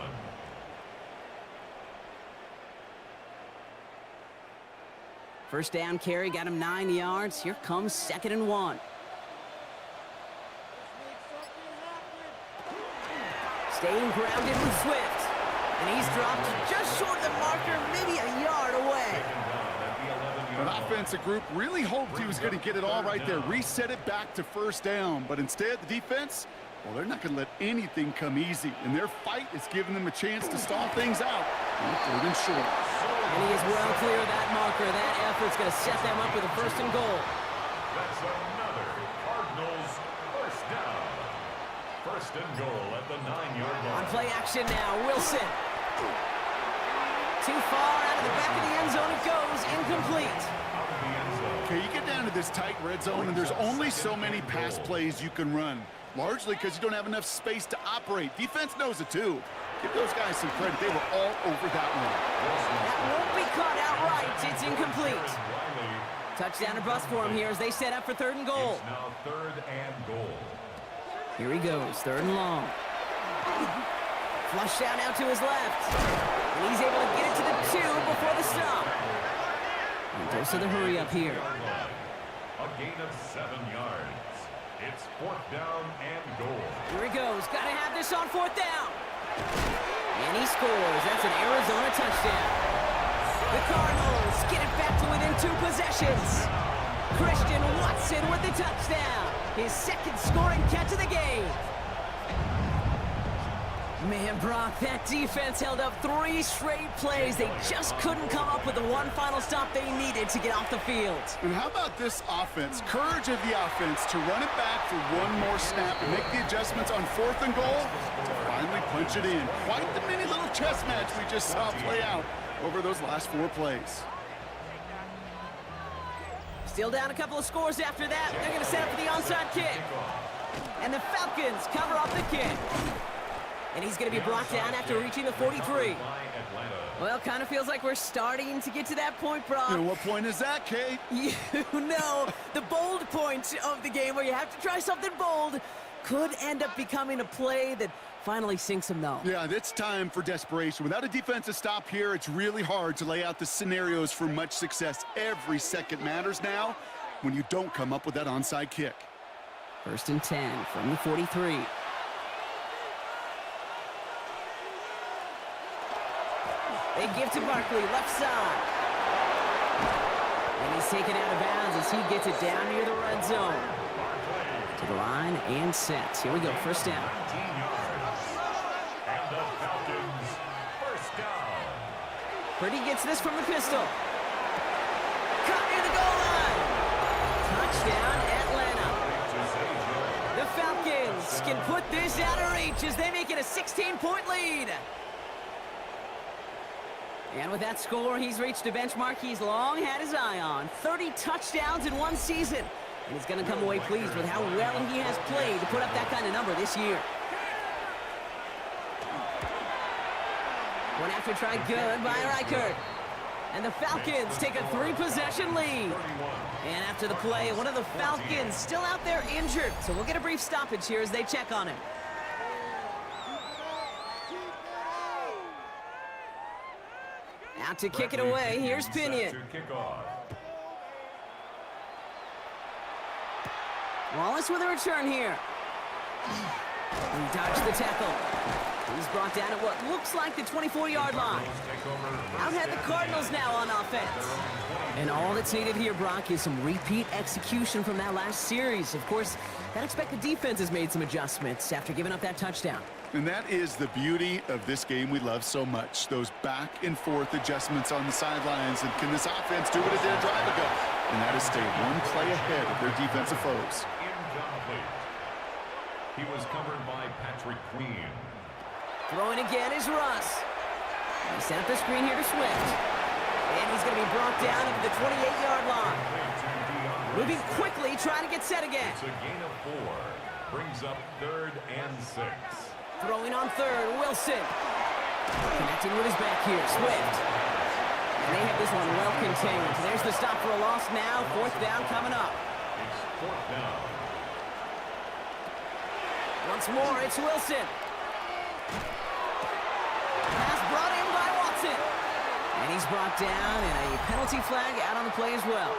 First down carry got him 9 yards. Here comes 2nd and 1. Staying grounded with Swift. And he's dropped just short of the marker, maybe a yard away. An offensive group really hoped he was going to get it all right there, reset it back to 1st down. But instead, the defense, well, they're not going to let anything come easy. And their fight is giving them a chance to stall things out. 3rd and short. And he is well clear of that marker. That effort's going to set them up with a 1st and goal. That's another Cardinals 1st down. 1st and goal at the 9-yard line. On play action now, Wilson. Too far out of the back of the end zone it goes, incomplete. Out of the end zone. Okay, you get down to this tight red zone, and there's only so many pass plays you can run, largely because you don't have enough space to operate. Defense knows it, too. Give those guys some credit. They were all over that one. That won't be caught outright. It's incomplete. Touchdown or bust for him here as they set up for 3rd and goal. It's now 3rd and goal. Here he goes, 3rd and long. Flush down out to his left. And he's able to get it to the 2 before the stop. And goes to the hurry up here. A gain of 7 yards. It's 4th down and goal. Here he goes. Got to have this on 4th down. And he scores. That's an Arizona touchdown. The Cardinals get it back to within 2 possessions. Christian Watson with the touchdown. His 2nd scoring catch of the game. Man, Brock, that defense held up 3 straight plays. They just couldn't come up with the one final stop they needed to get off the field. And how about this offense? Courage of the offense to run it back for one more snap and make the adjustments on 4th and goal to finally punch it in. Quite the mini little chess match we just saw play out over those last 4 plays. Still down a couple of scores after that. They're going to set up for the onside kick. And the Falcons cover up the kick. And he's going to be brought down after reaching the 43. Well, kind of feels like we're starting to get to that point, Brock. And what point is that, Kate? You know, the bold point of the game where you have to try something bold could end up becoming a play that finally sinks him, though. Yeah, it's time for desperation. Without a defensive stop here, it's really hard to lay out the scenarios for much success. Every second matters now when you don't come up with that onside kick. 1st and 10 from the 43. They give to Barkley, left side. And he's taken out of bounds as he gets it down near the red zone. To the line and set. Here we go, 1st down. And the Falcons, 1st down. Purdy gets this from the pistol. Caught near the goal line. Touchdown, Atlanta. The Falcons can put this out of reach as they make it a 16-point lead. And with that score, he's reached a benchmark he's long had his eye on. 30 touchdowns in one season. And he's going to come away pleased with how well he has played to put up that kind of number this year. One after try good by Reichert. And the Falcons take a 3-possession lead. And after the play, one of the Falcons still out there injured. So we'll get a brief stoppage here as they check on him. Out to kick it away, here's Pinion. Wallace with a return here. He dodged the tackle. He's brought down at what looks like the 24-yard line. Out had the Cardinals now on offense. And all that's needed here, Brock, is some repeat execution from that last series. Of course, I'd expect the defense has made some adjustments after giving up that touchdown. And that is the beauty of this game we love so much. Those back and forth adjustments on the sidelines. And can this offense do what it did a drive ago? And that is stay one play ahead of their defensive foes. Incomplete. He was covered by Patrick Queen. Throwing again is Russ. He set up the screen here to Swift. And he's going to be brought down at the 28-yard line. Moving quickly, trying to get set again. It's a gain of 4. Brings up 3rd and 6. Throwing on 3rd, Wilson. Connecting with his back here, Swift. And they have this one well contained. There's the stop for a loss now. 4th down coming up. It's 4th down. Once more, it's Wilson. Pass brought in by Watson. And he's brought down, and a penalty flag out on the play as well.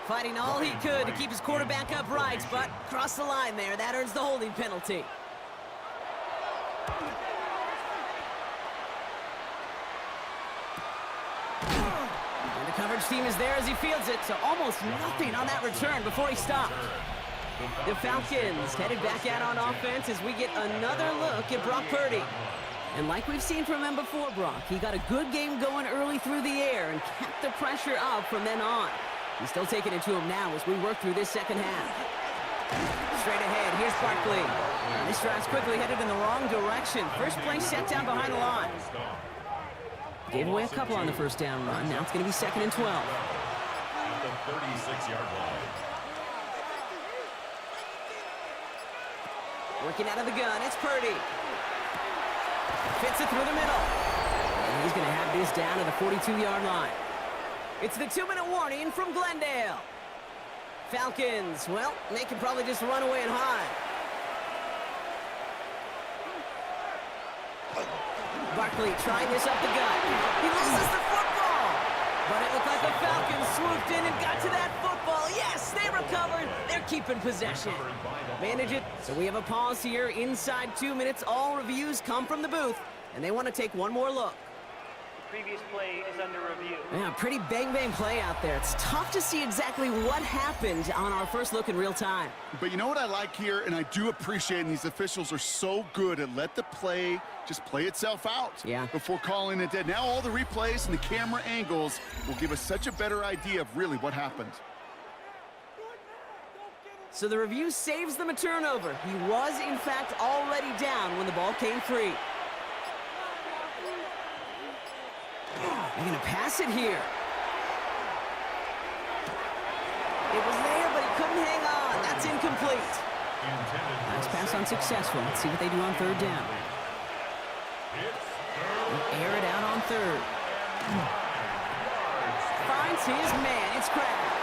Fighting all he could to keep his quarterback upright, but crossed the line there. That earns the holding penalty. And the coverage team is there as he fields it, so almost nothing on that return before he stopped. The Falcons headed back out on offense as we get another look at Brock Purdy. And like we've seen from him before, Brock, he got a good game going early through the air and kept the pressure up from then on. He's still taking it to him now as we work through this second half. Straight ahead, here's Barkley. This drive's quickly headed in the wrong direction. First play set down behind the line. Gave away a couple on the first down run. Now it's going to be 2nd and 12. At the 36-yard line. Working out of the gun, it's Purdy. Fits it through the middle. And he's going to have this down to the 42-yard line. It's the 2-minute warning from Glendale. Falcons, well, they can probably just run away and hide. Barkley trying this up the gut. He loses the football. But it looked like the Falcons swooped in and got to that football. Yes, they recovered. They're keeping possession. Manage it. So we have a pause here. Inside 2 minutes, all reviews come from the booth. And they want to take one more look. Previous play is under review. Yeah, pretty bang-bang play out there. It's tough to see exactly what happened on our first look in real time. But you know what I like here, and I do appreciate, and these officials are so good at let the play just play itself out before calling it dead. Now all the replays and the camera angles will give us such a better idea of really what happened. So the review saves them a turnover. He was, in fact, already down when the ball came free. They're going to pass it here. It was there, but he couldn't hang on. That's incomplete. Nice pass unsuccessful. Let's see what they do on 3rd down. They'll air it out on 3rd. Finds his man. It's Kraft.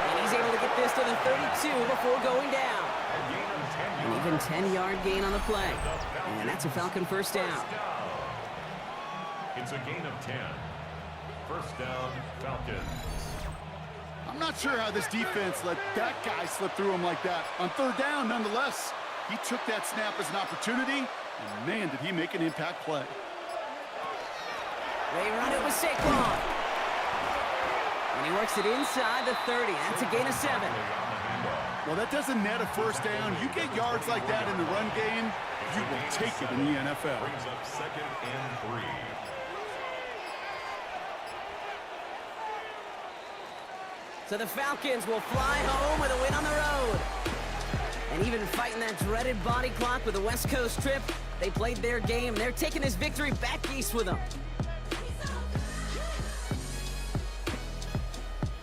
And he's able to get this to the 32 before going down. An even 10-yard gain on the play. And that's a Falcon first down. It's a gain of 10. First down, Falcons. I'm not sure how this defense let that guy slip through him like that. On 3rd down, nonetheless, he took that snap as an opportunity, and man, did he make an impact play. They run it with Saquon. And he works it inside the 30. That's a gain of 7. Well, that doesn't net a first down. You get yards like that in the run game, you will take it in the NFL. Brings up 2nd and 3. So the Falcons will fly home with a win on the road. And even fighting that dreaded body clock with the West Coast trip, they played their game. They're taking this victory back east with them.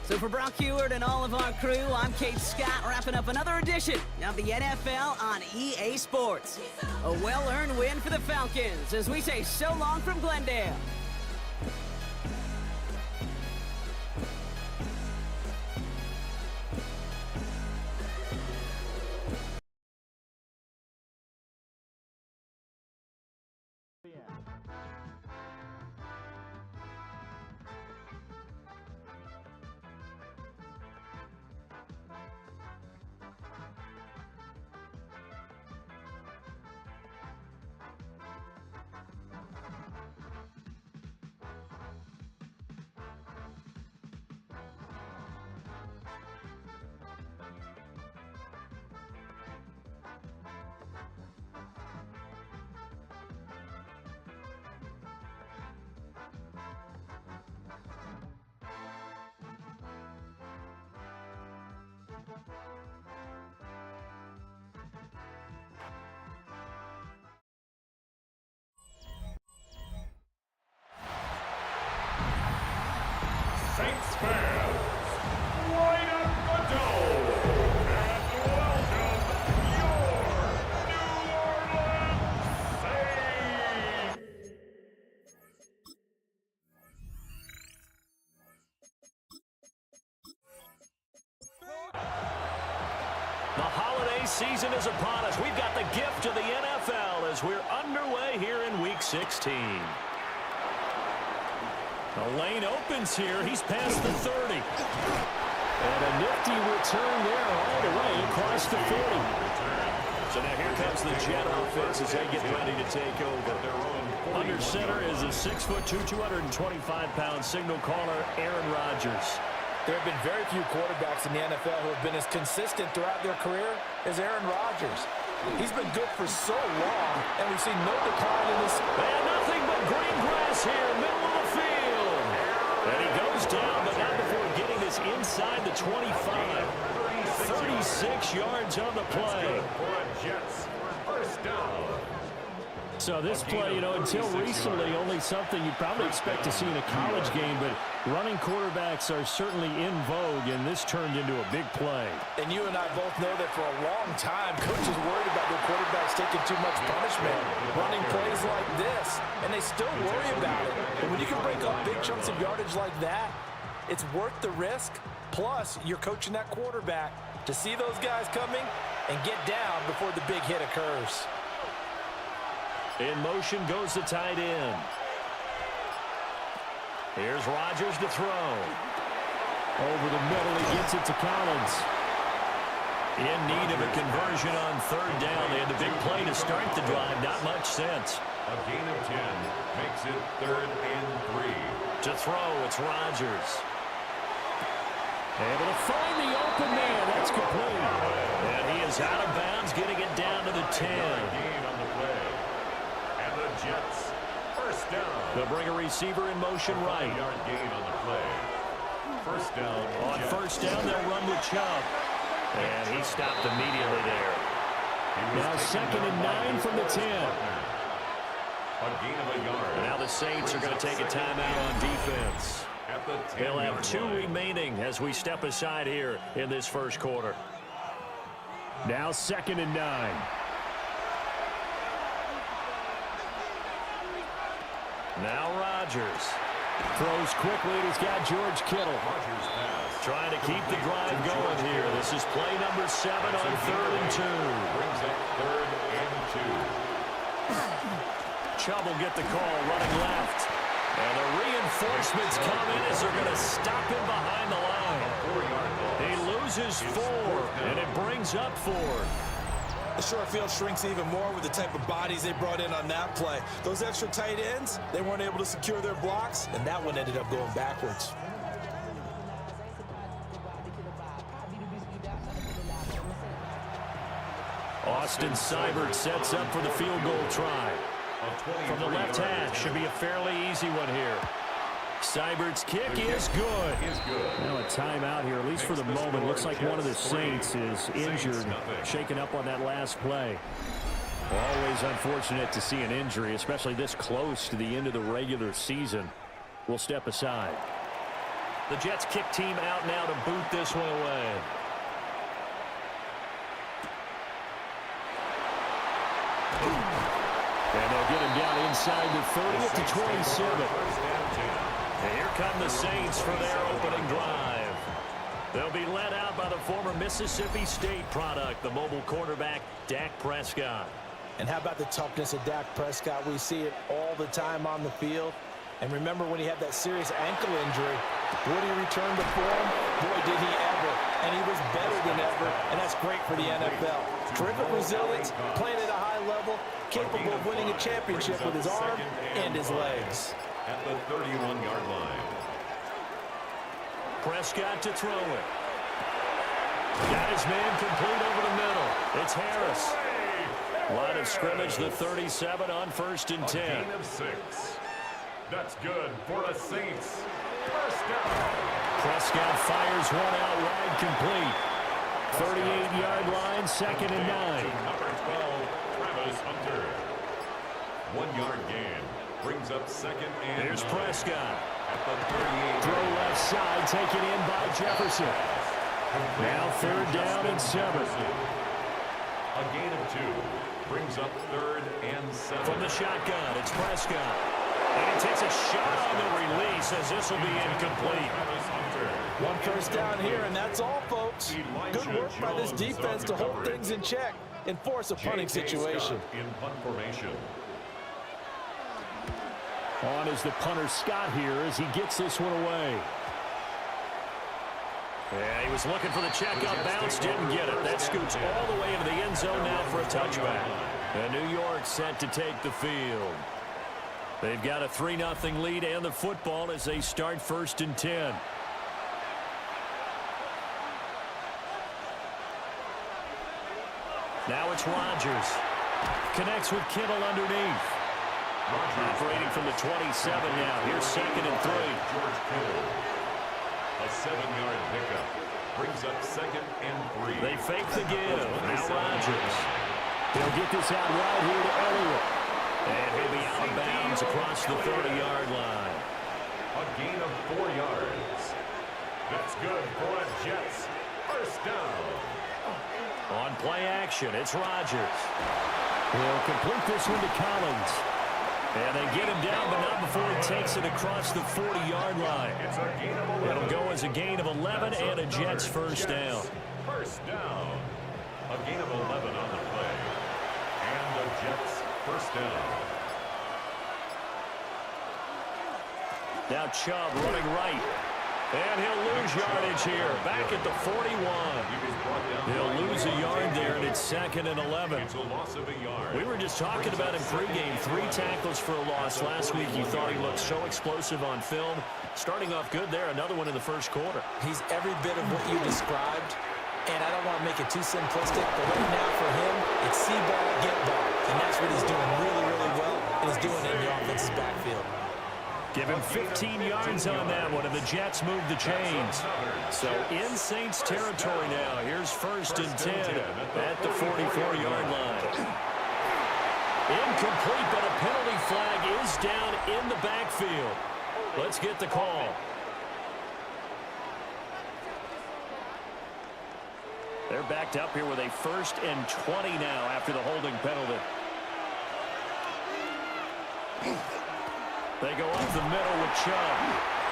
So for Brock Heward and all of our crew, I'm Kate Scott, wrapping up another edition of the NFL on EA Sports. A well-earned win for the Falcons as we say so long from Glendale. Saints fans, right up the dome, and welcome your New Orleans Saints. The holiday season is upon us. We've got the gift of the NFL as we're underway here in Week 16. The lane opens here. He's past the 30. And a nifty return there all the way across the 40. So now here comes the Jet offense as they get ready to take over. Under center is a 6'2", 225-pound signal caller, Aaron Rodgers. There have been very few quarterbacks in the NFL who have been as consistent throughout their career as Aaron Rodgers. He's been good for so long, and we've seen no decline in this. And nothing but green grass here, middle of the field. And he goes down, but not before getting this inside the 25. 36 yards on the play. For a Jets first down. So this play, until recently, only something you'd probably expect to see in a college game, but running quarterbacks are certainly in vogue, and this turned into a big play. And you and I both know that for a long time, coaches worried about their quarterbacks taking too much punishment, running plays like this, and they still worry about it. But when you can break up big chunks of yardage like that, it's worth the risk. Plus, you're coaching that quarterback to see those guys coming and get down before the big hit occurs. In motion goes the tight end. Here's Rodgers to throw. Over the middle, he gets it to Collins. In need of a conversion on third down. They had the big play to start the drive. Not much sense. A gain of 10 makes it 3rd and 3. To throw, it's Rodgers. Able to find the open man. That's complete. And he is out of bounds, getting it down to the 10. Gain on the play. And the Jets, first down. They'll bring a receiver in motion right. 5-yard gain on the play. First down. On Jets. first down, they'll run with Chubb. And he stopped immediately there. Now 2nd and 9 from the 10. A gain of a yard. Now the Saints are going to take a timeout on defense. At the 10-yard They'll have 2 line. remaining as we step aside here in this first quarter. Now 2nd and 9. Now Rodgers throws quickly, and he's got George Kittle. Rodgers pass. Trying to keep the drive going here. This is play number 7 on 3rd and 2. Brings up 3rd and 2. Chubb will get the call, running left. And the reinforcements come in as they're going to stop him behind the line. 4-yard loss. He loses 4, and it brings up 4. The short field shrinks even more with the type of bodies they brought in on that play. Those extra tight ends, they weren't able to secure their blocks, and that one ended up going backwards. Austin Seibert sets up for the field goal try. From the left hash, should be a fairly easy one here. Seibert's kick is good. Now a timeout here, at least for the moment. Looks like one of the Saints is injured, shaken up on that last play. Always unfortunate to see an injury, especially this close to the end of the regular season. We'll step aside. The Jets kick team out now to boot this one away. And they'll get him down inside the 30 up to 27. And here come the Saints for their opening drive. They'll be led out by the former Mississippi State product, the mobile quarterback, Dak Prescott. And how about the toughness of Dak Prescott? We see it all the time on the field. And remember when he had that serious ankle injury, would he return to form? Boy, did he ever. And he was better than ever, and that's great for the NFL. Terrific resilience, playing at a high level, capable of winning a championship with his arm and his legs. At the 31-yard line. Prescott to throw it. Got his man complete over the middle. It's Harris. Line of scrimmage, the 37 on 1st and 10. Gain of 6. That's good for the Saints. First down. Prescott fires one out wide, complete. 38-yard line, 2nd and 9. Number 12, Travis Hunter. 1-yard gain. Brings up 2nd and Here's 9. Prescott. At the 38. Throw left side, taken in by Jefferson. Now 3rd down and 7. A gain of 2. Brings up 3rd and 7. From the shotgun, it's Prescott. And he takes a shot on the release as this will be incomplete. One first down here, and that's all, folks. Good work by this defense to hold things in check and force a punting situation. In punt formation. On is the punter Scott here as he gets this one away. Yeah, he was looking for the check up bounce, didn't get it. That scoots all the way into the end zone now for a touchback. And New York set to take the field. They've got a 3-0 lead and the football as they start 1st and 10. Now it's Rodgers. Connects with Kittle underneath. Operating from the 27 now. Here's 2nd and 3. George Kittle. A 7-yard pickup. Brings up 2nd and 3. They fake the give. Now Rodgers. He'll get this out wide here to Elliott. And he'll be out of bounds across the 30-yard line. A gain of 4 yards. That's good for a Jets first down. On play action, it's Rodgers. He'll complete this one to Collins. And they get him down, but not before he takes it across the 40-yard line. It's a gain of 11. It'll go as a gain of 11 and a Jets first down. First down. A gain of 11 on the play. And the Jets first down. Now Chubb running right. And he'll lose yardage here. Back at the 41. He'll lose a yard there, and it's 2nd and 11. It's a loss of a yard. We were just talking about him pregame. 3 tackles for a loss last week. You thought he looked so explosive on film. Starting off good there. Another one in the first quarter. He's every bit of what you described, and I don't want to make it too simplistic, but right now for him, it's see ball, get ball. And that's what he's doing really, really well, and he's doing it in the offense's backfield. Give him 15 yards on that one, and the Jets move the chains. So in Saints territory now. Here's 1st and 10 at the 44-yard line. Incomplete, but a penalty flag is down in the backfield. Let's get the call. They're backed up here with a 1st and 20 now after the holding penalty. They go up the middle with Chubb.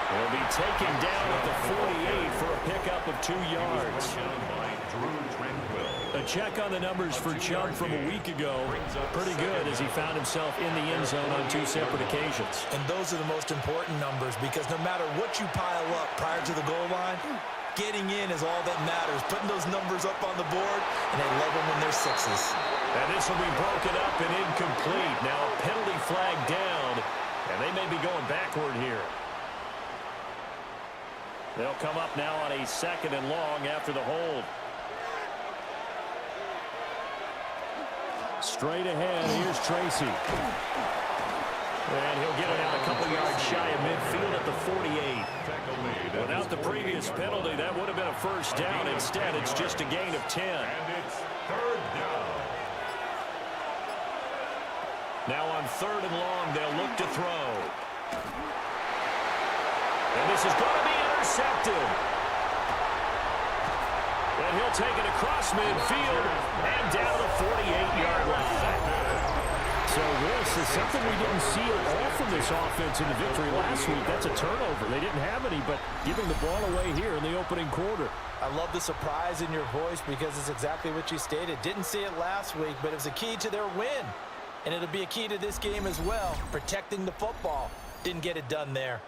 He'll be taken down at the 48 for a pickup of 2 yards. A check on the numbers for Chubb from a week ago. Pretty good as he found himself in the end zone on 2 separate occasions. And those are the most important numbers because no matter what you pile up prior to the goal line, getting in is all that matters. Putting those numbers up on the board, and they love them when they're 6s. And this will be broken up and incomplete. Now a penalty flag down. And they may be going backward here. They'll come up now on a 2nd and long after the hold. Straight ahead, here's Tracy. And he'll get it out a couple yards shy of midfield at the 48. Without the previous penalty, that would have been a first down. Instead, it's just a gain of 10. And it's 3rd down. Now on 3rd and long, they'll look to throw. And this is going to be intercepted. And he'll take it across midfield and down the 48-yard line. So this is something we didn't see at all from this offense in the victory last week. That's a turnover. They didn't have any, but giving the ball away here in the opening quarter. I love the surprise in your voice because it's exactly what you stated. Didn't see it last week, but it was a key to their win. And it'll be a key to this game as well, protecting the football. Didn't get it done there.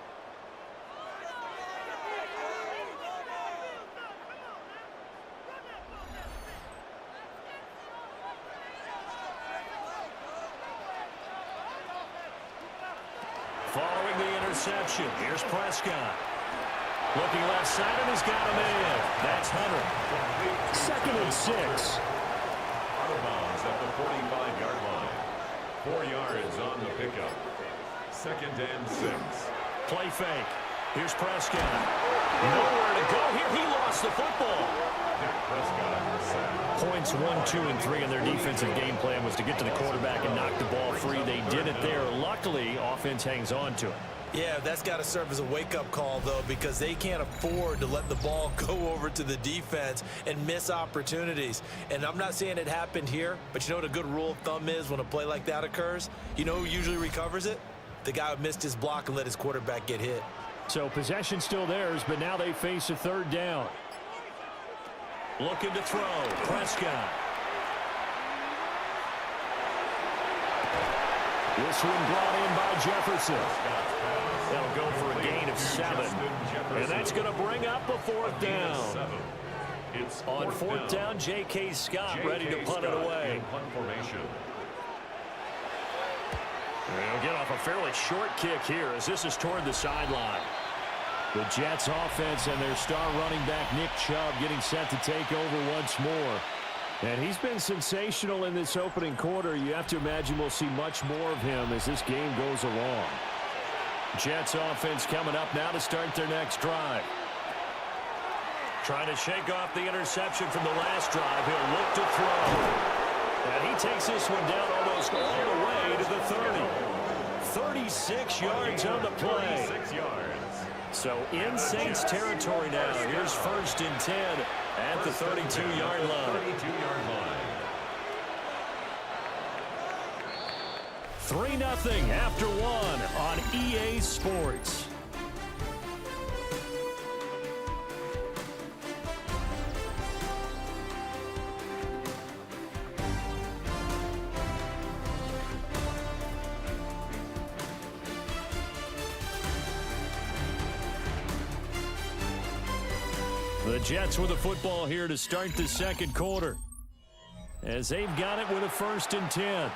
Following the interception, here's Prescott. Looking left side, and he's got him in. That's Hunter. 2nd and 6. Out of bounds at the 45-yard line. 4 yards on the pickup. 2nd and 6. Play fake. Here's Prescott. Nowhere to go here. He lost the football. Prescott sacked. Points 1, 2, and 3 in their defensive game plan was to get to the quarterback and knock the ball free. They did it there. Luckily, offense hangs on to it. Yeah, that's got to serve as a wake-up call, though, because they can't afford to let the ball go over to the defense and miss opportunities. And I'm not saying it happened here, but you know what a good rule of thumb is when a play like that occurs? You know who usually recovers it? The guy who missed his block and let his quarterback get hit. So possession still theirs, but now they face a 3rd down. Looking to throw. Prescott. This one brought in by Jefferson. That'll go for a gain of 7. And that's going to bring up a 4th down. On 4th down, J.K. Scott ready to punt it away. They'll get off a fairly short kick here as this is toward the sideline. The Jets offense and their star running back Nick Chubb getting set to take over once more. And he's been sensational in this opening quarter. You have to imagine we'll see much more of him as this game goes along. Jets offense coming up now to start their next drive. Trying to shake off the interception from the last drive. He'll look to throw. And he takes this one down almost all the way to the 30. 36 yards on the play. 36 yards. So in Saints territory now. Here's 1st and 10 at the 32-yard line. 32-yard line. 3-0 after 1 on EA Sports. The Jets with the football here to start the second quarter, as they've got it with a 1st and 10.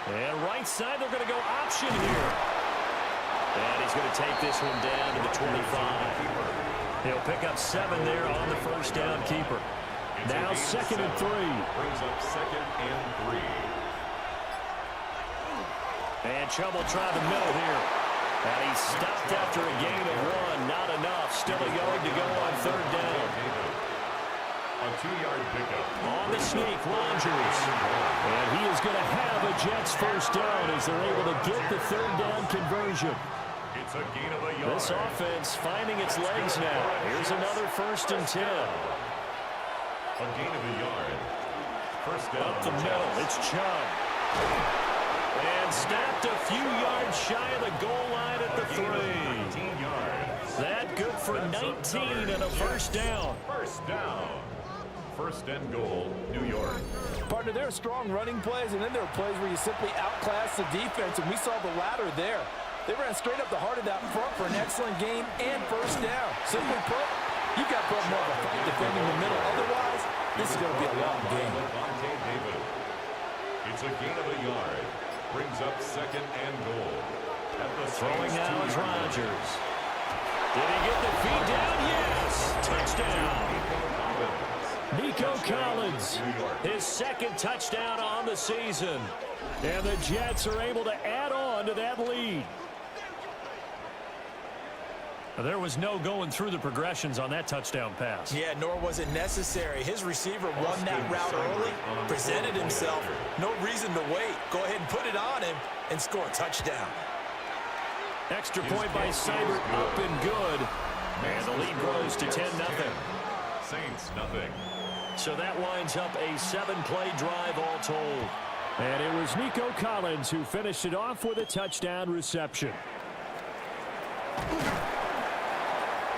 And right side, they're going to go option here. And he's going to take this one down to the 25. He'll pick up 7 there on the 1st down keeper. Now 2nd and 3. Brings up 2nd and 3. And Chubb will try the middle here. And he's stopped after a gain of 1. Not enough. Still a yard to go on 3rd down. A 2-yard pickup. On the sneak, Wranglers. And he is going to have a Jets 1st down as they're able to get the 3rd down conversion. It's a gain of a yard. This offense finding its legs now. Here's another 1st and 10. A gain of a yard. 1st down. Up the middle, it's Chubb. And snapped a few yards shy of the goal line at the 3. 19 yards. That good for 19 and a 1st down. 1st down. 1st and goal, New York. Partner, there are strong running plays, and then there are plays where you simply outclass the defense, and we saw the latter there. They ran straight up the heart of that front for an excellent gain and 1st down. Simply put, you've got to put more of a fight defending the middle. Otherwise, this is going to be a long game. It's a gain of a yard. Brings up 2nd and goal. At the Throwing now is Rodgers. Did he get the feed down? Yes! Touchdown! Nico Collins, his 2nd touchdown on the season. And the Jets are able to add on to that lead. There was no going through the progressions on that touchdown pass. Yeah, nor was it necessary. His receiver won that route early, presented himself. No reason to wait. Go ahead and put it on him and score a touchdown. Extra point by Seibert, up and good. And the lead grows to 10-0. Saints, nothing. So that winds up a 7-play drive all told. And it was Nico Collins who finished it off with a touchdown reception.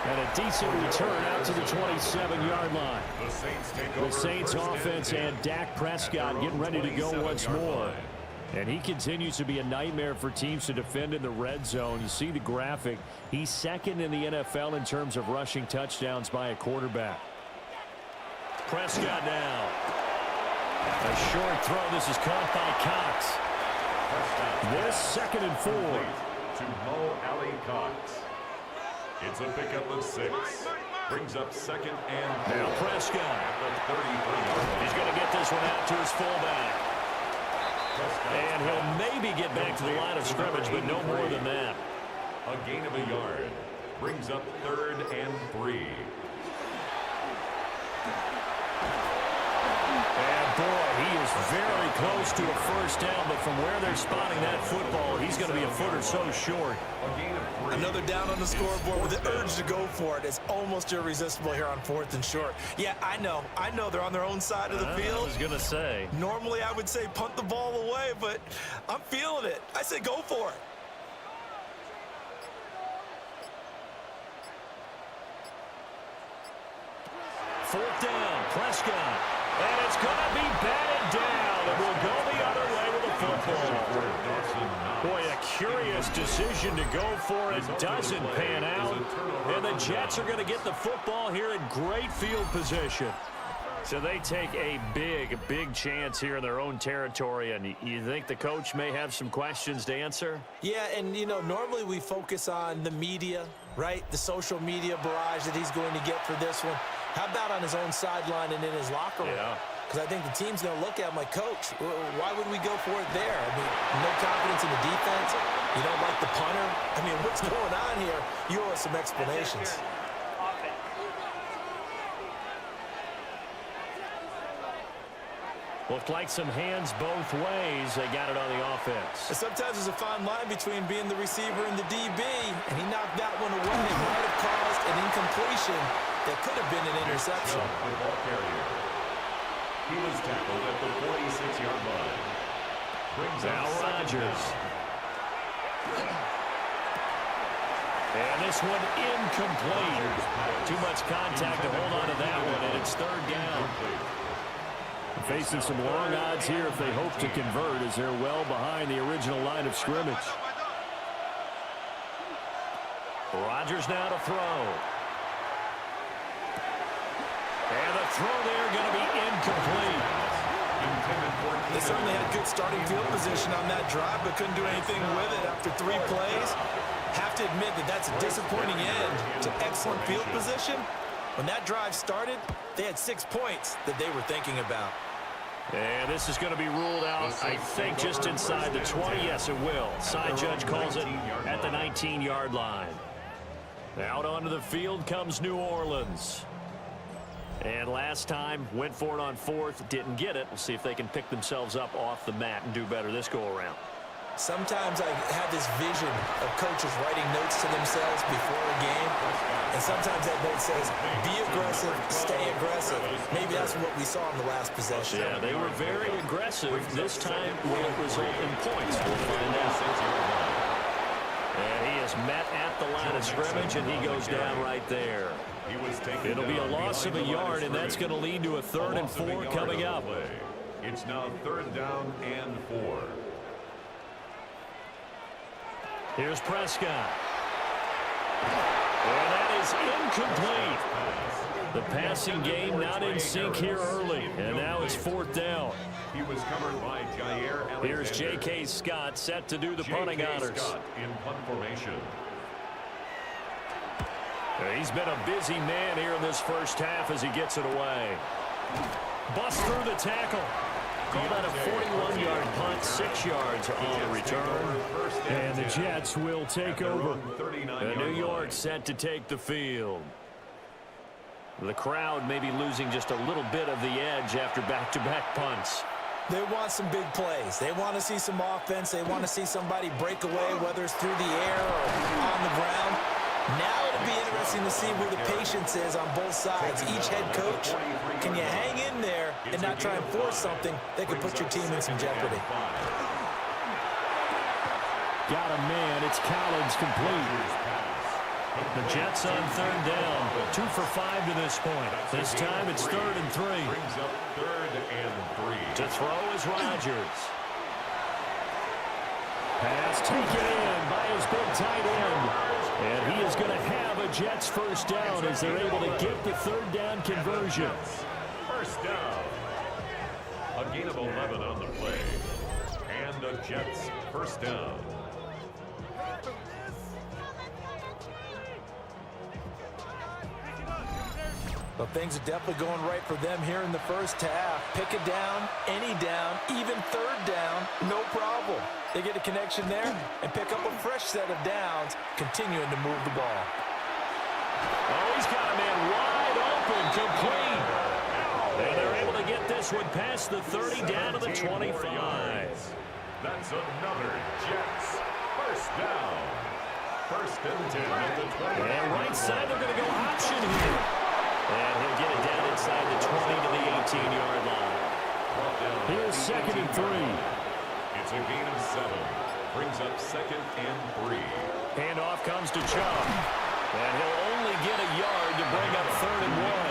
And a decent return out to the 27-yard line. The Saints offense and Dak Prescott getting ready to go once more. And he continues to be a nightmare for teams to defend in the red zone. You see the graphic. He's 2nd in the NFL in terms of rushing touchdowns by a quarterback. Prescott now. A short throw. This is caught by Cox. This 2nd and 4. To Mo Alley Cox. It's a pickup of 6. Brings up 2nd and 4. Now Prescott. At the 33. He's going to get this one out to his fullback. And he'll maybe get back to the line of scrimmage, but no more than that. A gain of a yard. Brings up 3rd and 3. And boy, he is very close to a 1st down, but from where they're spotting that football, he's going to be a foot or so short. A gain of 3. Another down on the scoreboard with the urge to go for it. It's almost irresistible here on 4th and short. Yeah, I know they're on their own side of the field. I was going to say. Normally I would say punt the ball away, but I'm feeling it. I say go for it. Fourth down, Prescott. And it's going to be batted down. And we'll go the other way with the football. Boy, a curious decision to go for it. Doesn't pan out. And the Jets are going to get the football here in great field position. So they take a big chance here in their own territory. And you think the coach may have some questions to answer? Yeah, and, normally we focus on the media, right? The social media barrage that he's going to get for this one. How about on his own sideline and in his locker room? Yeah. Because I think the team's going to look at him like, Coach, why would we go for it there? I mean, no confidence in the defense. You don't like the punter. I mean, what's going on here? You owe us some explanations. Looked like some hands both ways. They got it on the offense. And sometimes there's a fine line between being the receiver and the DB, and he knocked that one away. It might have caused an incompletion that could have been an interception. Football carrier. He was tackled at the 46-yard line. Brings now Rodgers. And this one incomplete. Too much contact to hold on to that one, and it's third down. Facing some long odds here if they hope to convert, as they're well behind the original line of scrimmage. Rodgers now to throw. And the throw there going to be incomplete. They certainly had good starting field position on that drive, but couldn't do anything with it after 3 plays. Have to admit that that's a disappointing end to excellent field position. When that drive started, they had 6 points that they were thinking about. And this is going to be ruled out, I think, just inside the 20. Yes, it will. Side judge calls it at the 19-yard line. Out onto the field comes New Orleans. And last time, went for it on 4th, didn't get it. We'll see if they can pick themselves up off the mat and do better this go-around. Sometimes I have this vision of coaches writing notes to themselves before a game, and sometimes that note says, be aggressive, stay aggressive. Maybe that's what we saw in the last possession. Yeah, they were very aggressive. This time will it result in points? We'll find out. And he is met at the line of scrimmage, and he goes down right there. It'll be a loss of a yard, and that's going to lead to a 3rd and 4 coming up. It's now 3rd down and 4. Here's Prescott. And that is incomplete. The passing game not in sync here early. And now it's 4th down. He was covered by Jair Alexander. Here's J.K. Scott set to do the punting honors. Scott in punt formation. He's been a busy man here in this first half as he gets it away. Bust through the tackle. Call that a 41-yard punt, 6 yards on the return. And the Jets will take over. And New York set to take the field. The crowd may be losing just a little bit of the edge after back-to-back punts. They want some big plays. They want to see some offense. They want to see somebody break away, whether it's through the air or on the ground. Now it'll be interesting to see where the patience is on both sides. Each head coach, can you hang in there and not try and force something that could put your team in some jeopardy? Got a man. It's Collins complete. The Jets on 3rd down. 2 for 5 to this point. This time it's 3rd and 3. Brings up 3rd and 3. To throw is Rodgers. Pass taken in by his big tight end. And he is going to have a Jets first down as they're able to get the 3rd down conversion. First down. A gain of 11 on the play. And the Jets first down. Well, things are definitely going right for them here in the first half. Pick a down, any down, even 3rd down, no problem. They get a connection there and pick up a fresh set of downs, continuing to move the ball. Oh, he's got a man wide open, complete. And they're able to get this one past the 30 down to the 25. That's another Jets first down. 1st and 10 at the 20. And right side, they're going to go option here. And he'll get it down inside the 20 to the 18-yard line. Here's 2nd and 3. It's a gain of 7. Brings up 2nd and 3. Handoff comes to Chubb. And he'll only get a yard to bring up 3rd and 1.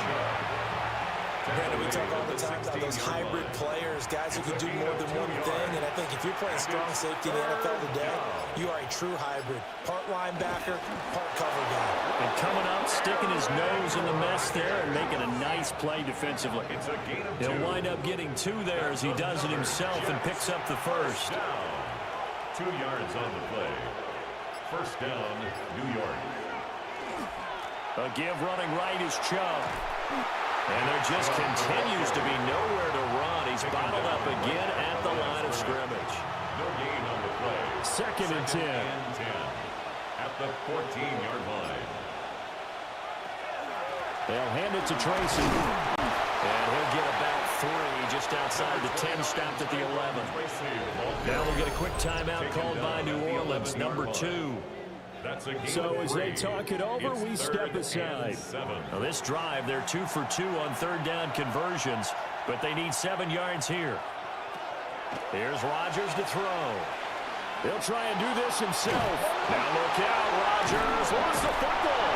Brandon, we talk all the time about those hybrid players, guys who can do more than one thing, and I think if you're playing strong safety in the NFL today, you are a true hybrid. Part linebacker, part cover guy. And coming up, sticking his nose in the mess there and making a nice play defensively. He'll wind up getting 2 there as he does it himself and picks up the first. 2 yards on the play. First down, New York. A give running right is Chubb. And there just continues to be nowhere to run. He's bottled up again at the line of scrimmage. No gain on the play. 2nd and 10. At the 14-yard line. They'll hand it to Tracy. And he'll get about 3 just outside the 10, stopped at the 11. Now we'll get a quick timeout called by New Orleans, number 2. So as they talk it over, we step aside. Now this drive, they're 2 for 2 on third down conversions, but they need 7 yards here. Here's Rodgers to throw. He'll try and do this himself. Now look out, Rodgers lost the football.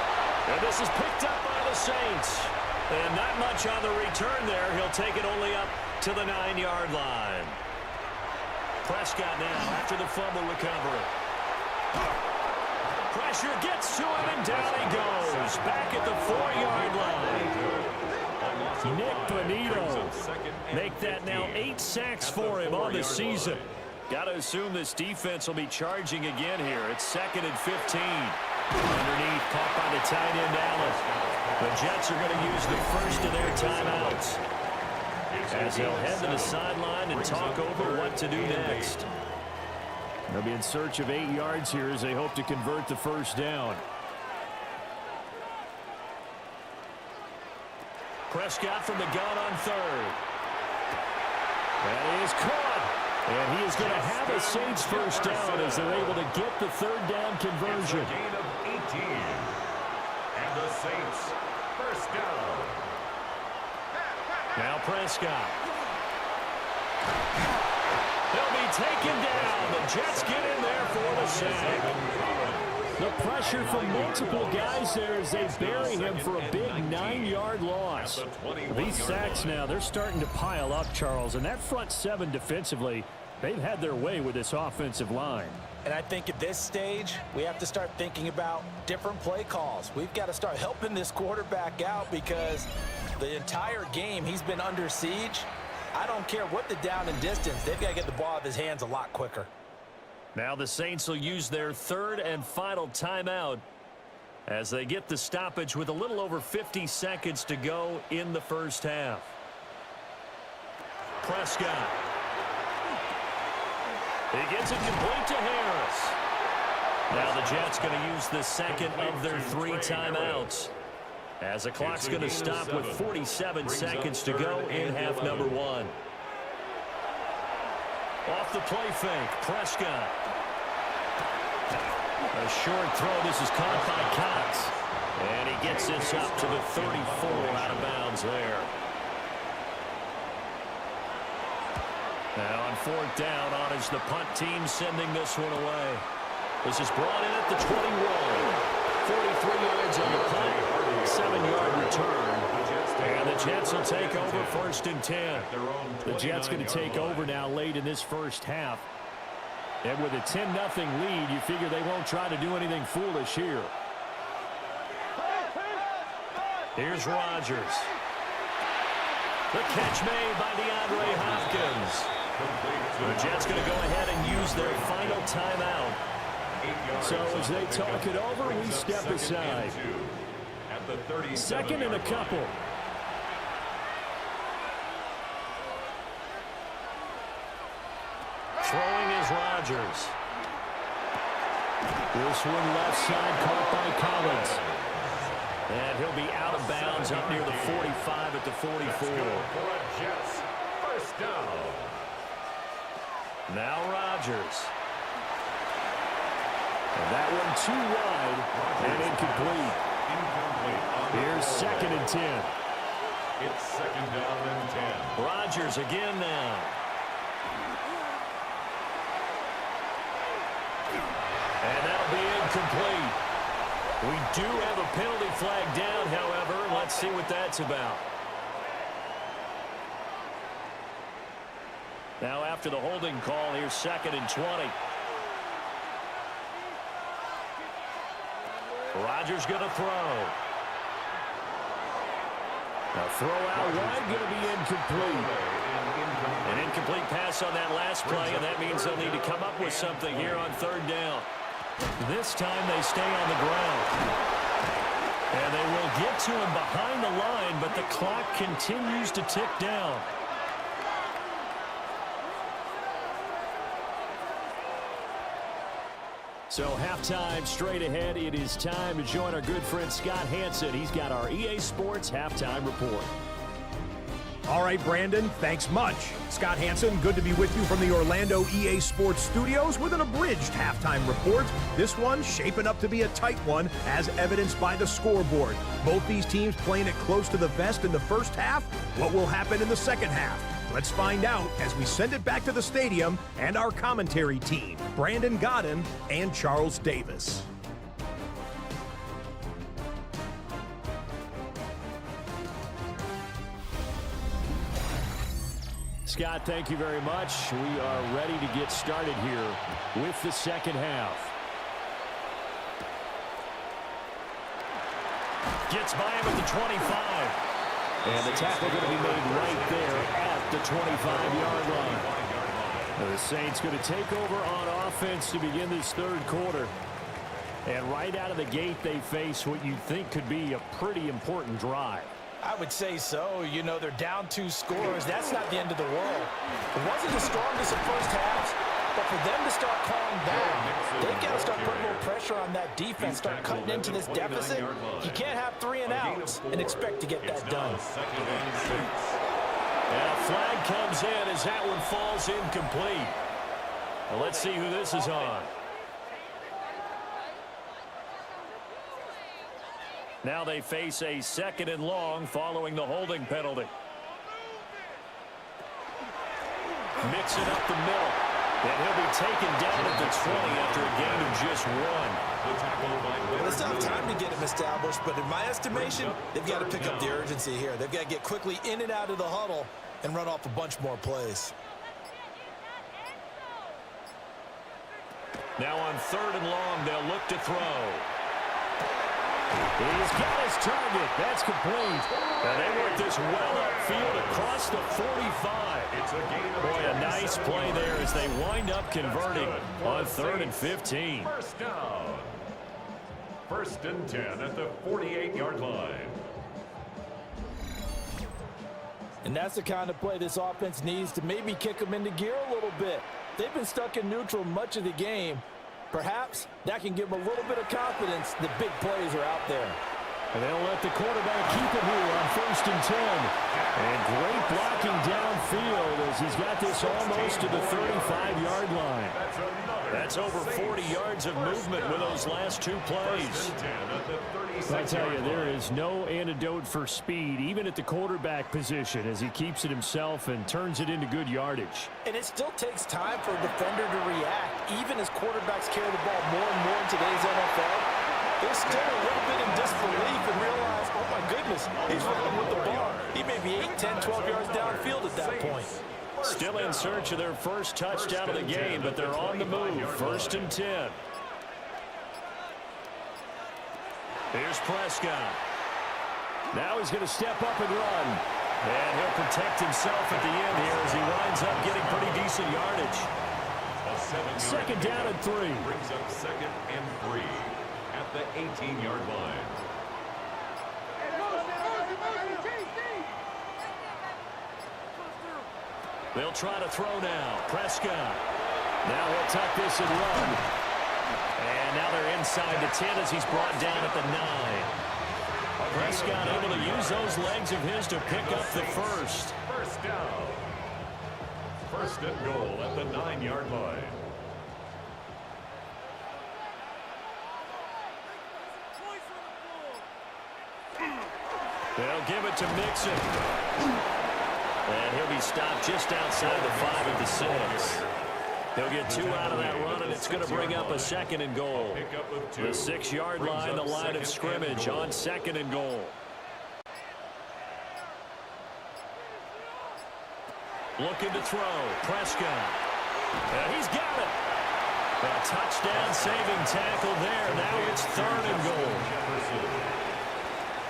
And this is picked up by the Saints. And not much on the return there. He'll take it only up to the 9-yard line. Prescott now after the fumble recovery. Pressure gets to him, and down he goes. Back at the 4-yard line. Nick Bonito. Make that now 8 sacks for him on the season. Got to assume this defense will be charging again here. It's 2nd and 15. Underneath, caught by the tight end, Allen. The Jets are going to use the first of their timeouts as they'll head to the sideline and talk over what to do next. They'll be in search of 8 yards here as they hope to convert the first down. Prescott from the gun on 3rd. That is caught. And he is going to have a Saints first down as they're able to get the 3rd down conversion. It's a gain of 18. And the Saints first down. Now Prescott. He'll be taken down. The Jets get in there for the sack. The pressure from multiple guys there as they bury him for a big 9-yard loss. These sacks now, they're starting to pile up, Charles. And that front 7 defensively, they've had their way with this offensive line. And I think at this stage, we have to start thinking about different play calls. We've got to start helping this quarterback out because the entire game he's been under siege. I don't care what the down and distance. They've got to get the ball out of his hands a lot quicker. Now the Saints will use their 3rd and final timeout as they get the stoppage with a little over 50 seconds to go in the first half. Prescott. He gets it complete to Harris. Now the Jets going to use the 2nd of their 3 timeouts as the clock's going to stop with 47 seconds to go in half number 1. Off the play fake, Prescott. A short throw. This is caught by Cox. And he gets this up to the 34 out of bounds there. Now on 4th down, on is the punt team sending this one away. This is brought in at the 21. 43 yards on the punt. 7-yard return. And the Jets will take over 1st and 10. The Jets going to take over now late in this first half. And with a 10-0 lead, you figure they won't try to do anything foolish here. Here's Rodgers. The catch made by DeAndre Hopkins. The Jets going to go ahead and use their final timeout. So as they talk it over, we step aside. 2nd and a couple. Throwing is Rodgers. This one left side caught by Collins. And he'll be out of bounds up near the 45 at the 44. Jets first down. Now Rodgers. And that one too wide and incomplete. Here's 2nd and 10. It's 2nd down and 10. Rodgers again now. And that'll be incomplete. We do have a penalty flag down, however. Let's see what that's about. Now after the holding call, here's 2nd and 20. Rodgers going to throw. Now throw out wide, going to be incomplete. An incomplete pass on that last play, and that means they'll need to come up with something here on 3rd down. This time they stay on the ground. And they will get to him behind the line, but the clock continues to tick down. So halftime straight ahead. It is time to join our good friend Scott Hanson. He's got our EA Sports halftime report. All right, Brandon, thanks much. Scott Hanson, good to be with you from the Orlando EA Sports Studios with an abridged halftime report. This one shaping up to be a tight one, as evidenced by the scoreboard. Both these teams playing it close to the vest in the first half. What will happen in the second half? Let's find out as we send it back to the stadium and our commentary team, Brandon Godden and Charles Davis. Scott, thank you very much. We are ready to get started here with the second half. Gets by him at the 25. And the tackle going to be made right there at the 25-yard line. The Saints going to take over on offense to begin this third quarter. And right out of the gate, they face what you think could be a pretty important drive. I would say so. You know, they're down 2 scores. That's not the end of the world. It wasn't the strongest of first halves, but for them to start calling back, they've got to start putting more pressure on that defense, start cutting into this deficit. You can't have 3 and outs and expect to get that done. And a flag comes in as that one falls incomplete. Well, let's see who this is on. Now they face a 2nd and long following the holding penalty. Mixing up the middle. And he'll be taken down at the 20 after a gain of just 1. Well, it's not time to get him established, but in my estimation, they've got to pick up the urgency here. They've got to get quickly in and out of the huddle and run off a bunch more plays. Now on 3rd and long, they'll look to throw. He's got his target. That's complete. And they work this well upfield across the 45. Boy, a nice play there as they wind up converting on 3rd and 15. First down. 1st and 10 at the 48-yard line. And that's the kind of play this offense needs to maybe kick them into gear a little bit. They've been stuck in neutral much of the game. Perhaps that can give them a little bit of confidence that big plays are out there. And they'll let the quarterback keep it here on 1st and 10. And great blocking downfield as he's got this almost to the 35-yard line. That's over 40 yards of movement with those last 2 plays. I tell you, there is no antidote for speed, even at the quarterback position, as he keeps it himself and turns it into good yardage. And it still takes time for a defender to react, even as quarterbacks carry the ball more and more in today's NFL. They're still a little bit in disbelief and realize, oh my goodness, he's running with the ball. He may be 8, 10, 12 yards downfield at that point. Still in search of their first touchdown of the game, but they're on the move. 1st and 10. Here's Prescott. Now he's going to step up and run. And he'll protect himself at the end here as he winds up getting pretty decent yardage. 2nd down and 3. Brings up 2nd and 3 at the 18-yard line. They'll try to throw now. Prescott. Now he'll tuck this and run. And now they're inside the 10 as he's brought down at the 9. Prescott able to use those legs of his to pick up the first. First down. 1st and goal at the 9-yard line. They'll give it to Mixon. And he'll be stopped just outside the 5 of the 6. He'll get 2 out of that run, and it's going to bring up a 2nd and goal. The 6-yard line, the line of scrimmage on 2nd and goal. Looking to throw. Prescott. And he's got it. A touchdown saving tackle there. Now it's 3rd and goal.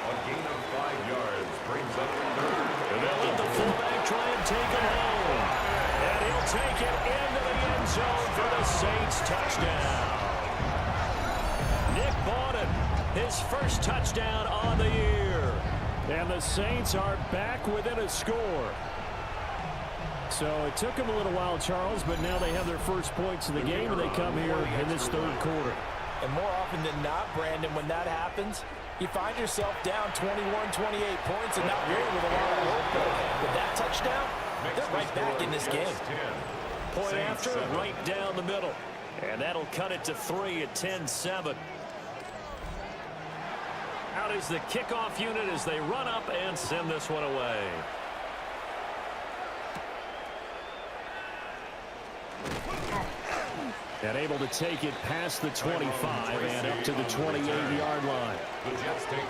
A gain of 5 yards brings up 3rd. And they'll let the fullback try and take it home. And he'll take it into the end zone for the Saints touchdown. Nick Bawden, his first touchdown on the year. And the Saints are back within a score. So it took them a little while, Charles, but now they have their first points of the game, and they come here in this third quarter. And more often than not, Brandon, when that happens, you find yourself down 21, 28 points and not really with a lot of hope. With that touchdown, they're right back in this game. Point after, right down the middle. And that'll cut it to 3 at 10-7. Out is the kickoff unit as they run up and send this one away. And able to take it past the 25 and up to the 28-yard line.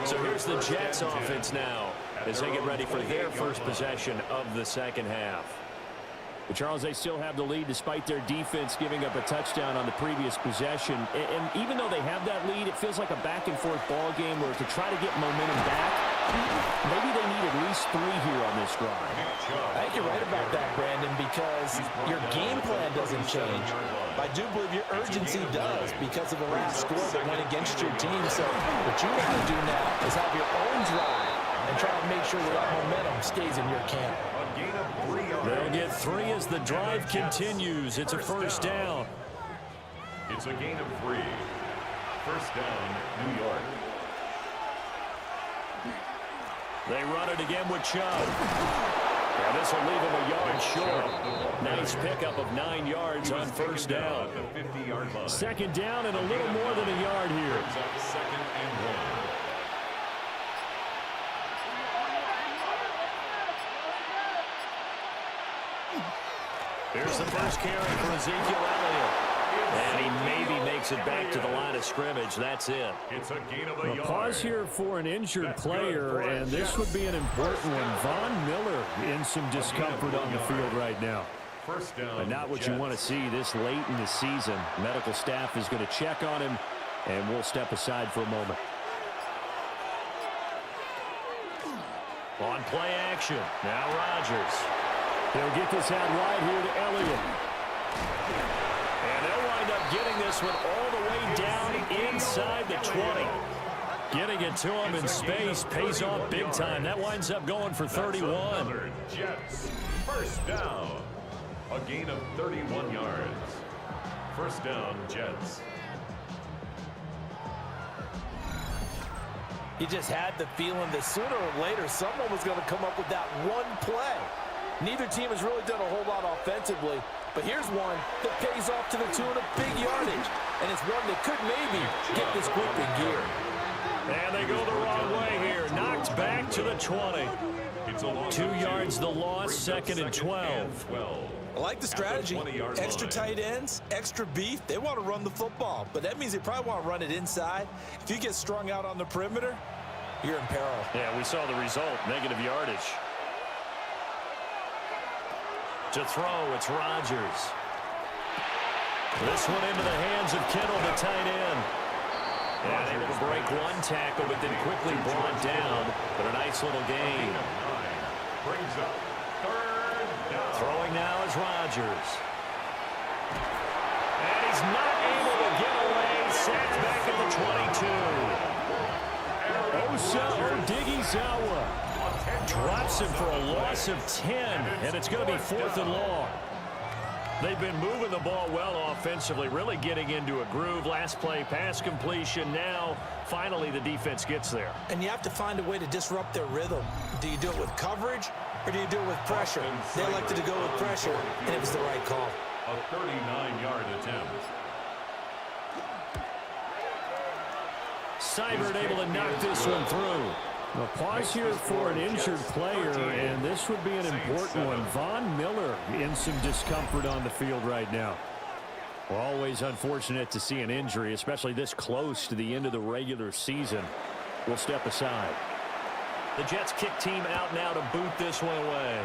So here's the Jets offense now as they get ready for their first possession of the second half. But Charles, they still have the lead despite their defense giving up a touchdown on the previous possession. And even though they have that lead, it feels like a back-and-forth ball game where to try to get momentum back, maybe they need at least 3 here on this drive. I think you're right about that, Brandon, because your game plan doesn't change. I do believe your urgency does because of the last score that went against your team. So what you want to do now is have your own drive and try to make sure that momentum stays in your camp. They'll get 3 as the drive continues. It's a first down. It's a gain of 3. First down, New York. They run it again with Chubb. Yeah, this will leave him a yard short. Nice pickup of 9 yards on first down. Second down and a little more than a yard here. Second and 1. Here's the first carry for Ezekiel Elliott. And he maybe makes it back to the line of scrimmage. That's it. It's a gain of a yard. Pause here for an injured player, and this would be an important one. Von Miller in some discomfort on the field right now. First down, but not what you want to see this late in the season. Medical staff is going to check on him, and we'll step aside for a moment. On play action, now Rodgers. They'll get this out wide here to Elliott. And they'll wind up getting this one all the way down inside the 20. Getting it to him in space pays off big time. That winds up going for 31. Jets. First down. A gain of 31 yards. First down, Jets. You just had the feeling that sooner or later someone was going to come up with that one play. Neither team has really done a whole lot offensively, but here's one that pays off to the tune of big yardage, and it's one that could maybe get this group in gear. And they go the wrong way here. Knocked back to the 20. 2 yards the loss, second and 12. I like the strategy. Extra tight ends, extra beef. They want to run the football, but that means they probably want to run it inside. If you get strung out on the perimeter, you're in peril. Yeah, we saw the result, negative yardage. To throw, it's Rodgers. This one into the hands of Kittle, the tight end. And able to break one tackle, but then quickly brought down. But a nice little gain. Brings up third down. Throwing now is Rodgers. And he's not able to get away. Sacked back at the 22. Osa Odighizuwa drops him for a loss of 10, and it's going to be 4th and long. They've been moving the ball well offensively, really getting into a groove. Last play, pass completion. Now, finally, the defense gets there. And you have to find a way to disrupt their rhythm. Do you do it with coverage, or do you do it with pressure? They elected to go with pressure, and it was the right call. A 39-yard attempt. Seibert able to knock this one through. A pause here for an injured player, and this would be an important one. Von Miller in some discomfort on the field right now. Well, always unfortunate to see an injury, especially this close to the end of the regular season. We'll step aside. The Jets kick team out now to boot this one away.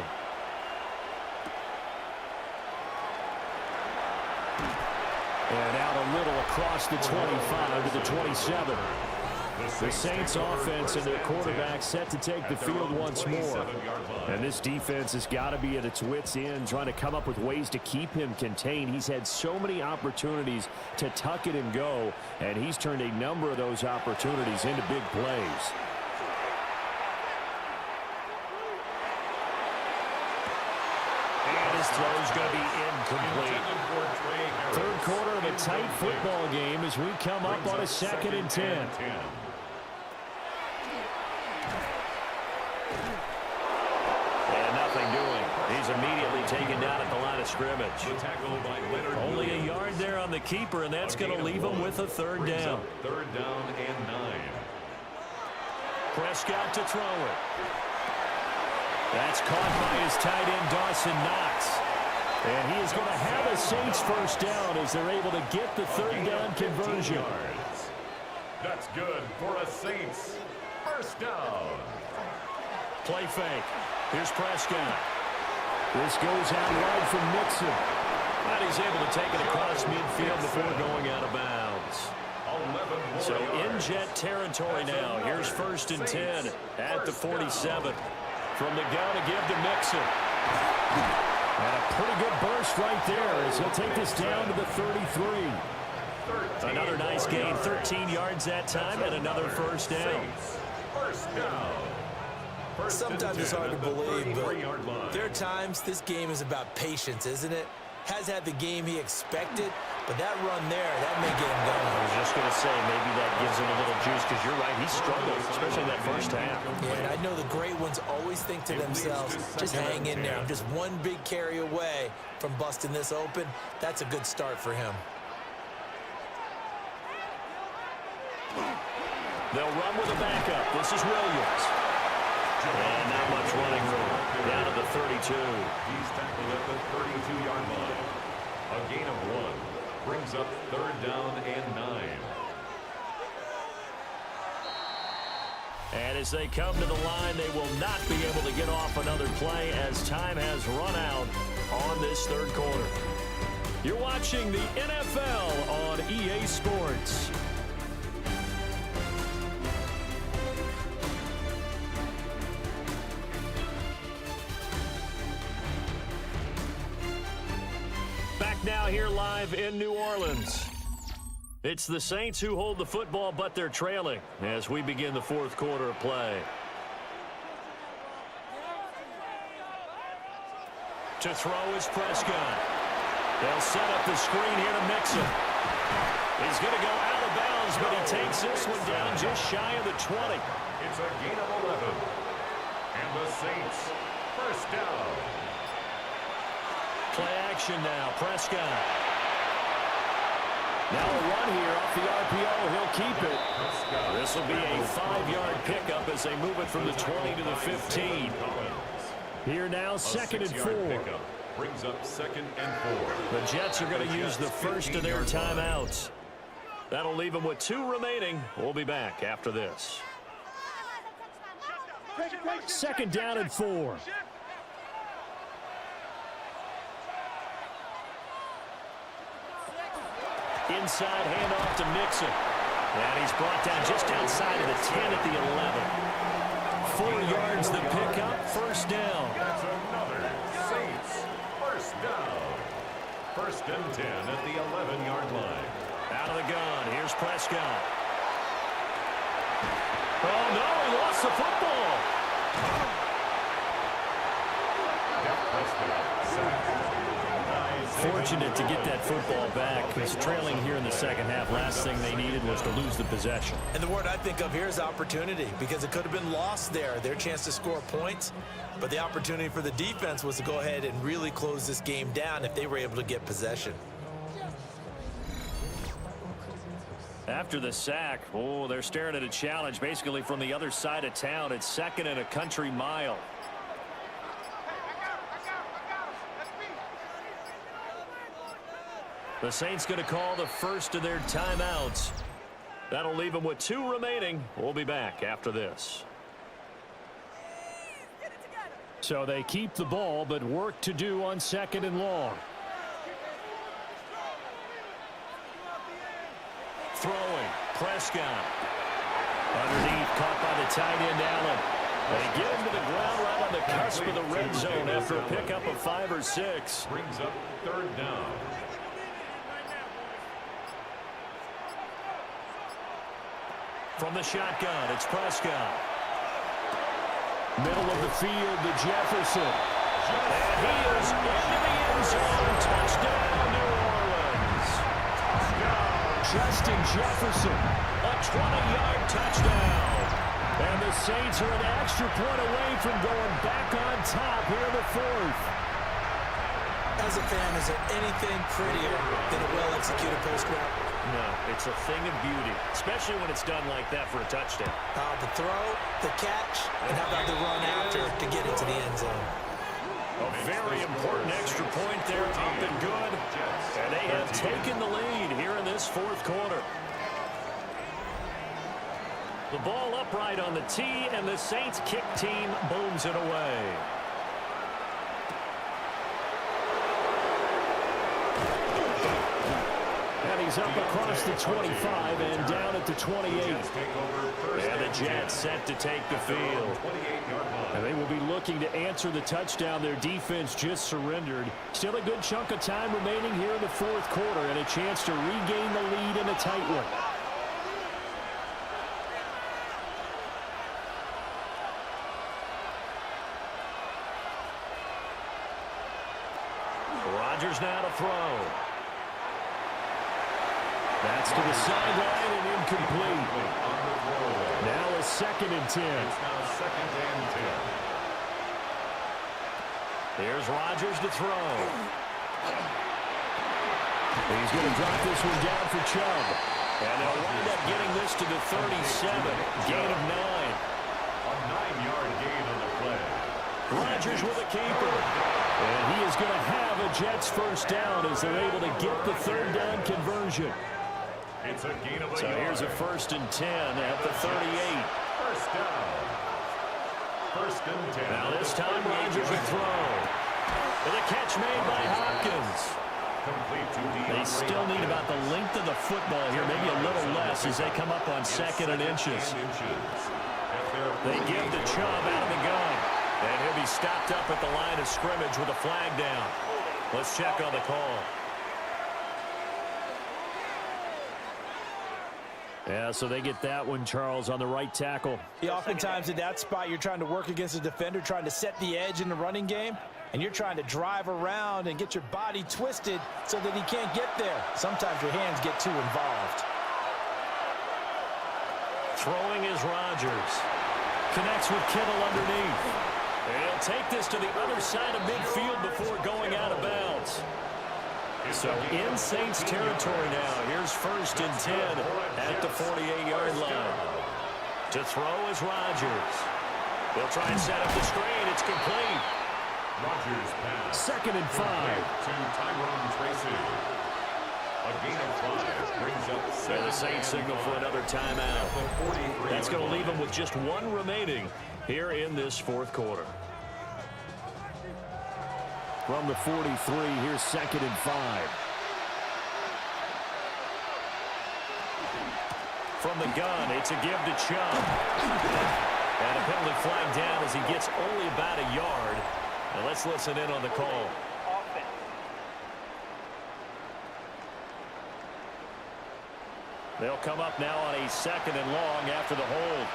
And out a little across the 25 to the 27. The Saints offense and their quarterback set to take the field once more. And this defense has got to be at its wits' end, trying to come up with ways to keep him contained. He's had so many opportunities to tuck it and go, and he's turned a number of those opportunities into big plays. And his throw's going to be incomplete. Third quarter of a tight football game as we come up on a 2nd and 10. He's immediately taken down at the line of scrimmage. Only a yard there on the keeper, and that's going to leave him with a 3rd down. 3rd down and 9. Prescott to throw it. That's caught by his tight end, Dawson Knox. And he is going to have a Saints 1st down as they're able to get the 3rd down conversion. That's good for a Saints 1st down. Play fake. Here's Prescott. This goes out wide from Mixon. And he's able to take it across midfield before going out of bounds. So in jet territory now. Here's 1st and 10 at the 47. From the gun to give to Mixon. And a pretty good burst right there as he'll take this down to the 33. Another nice gain, 13 yards that time, and another 1st down. 1st down. Sometimes it's hard to believe, but there are times this game is about patience, isn't it? Has had the game he expected, but that run there, that may get him going. I was just going to say, maybe that gives him a little juice, because you're right, he struggled, especially that 1st half. Yeah, and I know the great ones always think to themselves, just hang in there. I'm just one big carry away from busting this open. That's a good start for him. They'll run with a backup. This is Williams. And not much running room. Down to the 32. He's tackled at the 32-yard line. A gain of 1. Brings up 3rd down and 9. And as they come to the line, they will not be able to get off another play as time has run out on this 3rd quarter. You're watching the NFL on EA Sports. Now here live in New Orleans. It's the Saints who hold the football, but they're trailing as we begin the 4th quarter of play. To throw is Prescott. They'll set up the screen here to Mixon. He's going to go out of bounds, but he takes this one down just shy of the 20. It's a gain of 11. And the Saints 1st down. Play action now, Prescott. Now a run here off the RPO. He'll keep it. This will be a 5-yard pickup as they move it from the 20 to the 15. Here now, 2nd and 4. Brings up 2nd and 4. The Jets are going to use the first of their timeouts. That'll leave them with 2 remaining. We'll be back after this. 2nd down and 4. Inside handoff to Mixon. And he's brought down just outside of the 10 at the 11. 4 yards the pickup, 1st down. That's another Saints 1st down. 1st and 10 at the 11-yard line. Out of the gun, here's Prescott. Oh no, he lost the football. Fortunate to get that football back, because trailing here in the 2nd half, last thing they needed was to lose the possession. And the word I think of here is opportunity, because it could have been lost there, their chance to score points. But the opportunity for the defense was to go ahead and really close this game down if they were able to get possession. After the sack, oh, they're staring at a challenge basically from the other side of town. It's 2nd and a country mile. The Saints going to call the first of their timeouts. That'll leave them with 2 remaining. We'll be back after this. So they keep the ball, but work to do on 2nd and long. Throwing, Prescott. Underneath, caught by the tight end, Allen. They get him to the ground right on the cusp of the red zone after a pickup of 5 or 6. Brings up 3rd down. From the shotgun, it's Prescott. Middle of the field to Jefferson. And he is into the end zone. Touchdown, New Orleans. Justin Jefferson, a 20-yard touchdown. And the Saints are an extra point away from going back on top here in the fourth. As a fan, is there anything prettier than a well-executed post route? No, it's a thing of beauty, especially when it's done like that for a touchdown. The throw, the catch, and how about the run after to get into the end zone? A very important extra point there, up and good. And they have taken the lead here in this fourth quarter. The ball upright on the tee, and the Saints kick team booms it away. And he's up across the 25 and down at the 28. And the Jets set to take the field. And they will be looking to answer the touchdown their defense just surrendered. Still a good chunk of time remaining here in the fourth quarter and a chance to regain the lead in a tight one. Rodgers now to throw. That's to the sideline and incomplete. Now a 2nd and 10. Here's Rodgers to throw. He's going to drop this one down for Chubb. And they'll wind up getting this to the 37. Gain of 9. A 9-yard gain on the play. Rodgers with a caper. And he is going to have a Jets first down as they're able to get the 3rd down conversion. It's a gain of a So yard. here's a 1st and 10 at the 38. First down. 1st and 10. Now this time Rodgers will throw. And a catch made by Hopkins. Complete to the They still need about the length of the football here, maybe a little less as they come up on 2nd and inches. They give to Chubb out of the gun. And he'll be stopped up at the line of scrimmage with a flag down. Let's check on the call. Yeah, so they get that one, Charles, on the right tackle. Yeah, oftentimes in that spot, you're trying to work against a defender, trying to set the edge in the running game, and you're trying to drive around and get your body twisted so that he can't get there. Sometimes your hands get too involved. Throwing is Rodgers. Connects with Kittle underneath. And he'll take this to the other side of midfield before going out of bounds. So in Saints territory now. Here's 1st and 10 at the 48-yard line. To throw is Rodgers. They'll try and set up the screen. It's complete. Rodgers pass. 2nd and 5. To Tyrone Tracy. A gain of 5 brings up 7. And the Saints signal for another timeout. That's going to leave them with just 1 remaining here in this fourth quarter. From the 43, here's 2nd and 5. From the gun, it's a give to Chubb. And a penalty flag down as he gets only about a yard. Now let's listen in on the call. They'll come up now on a 2nd and long after the hold.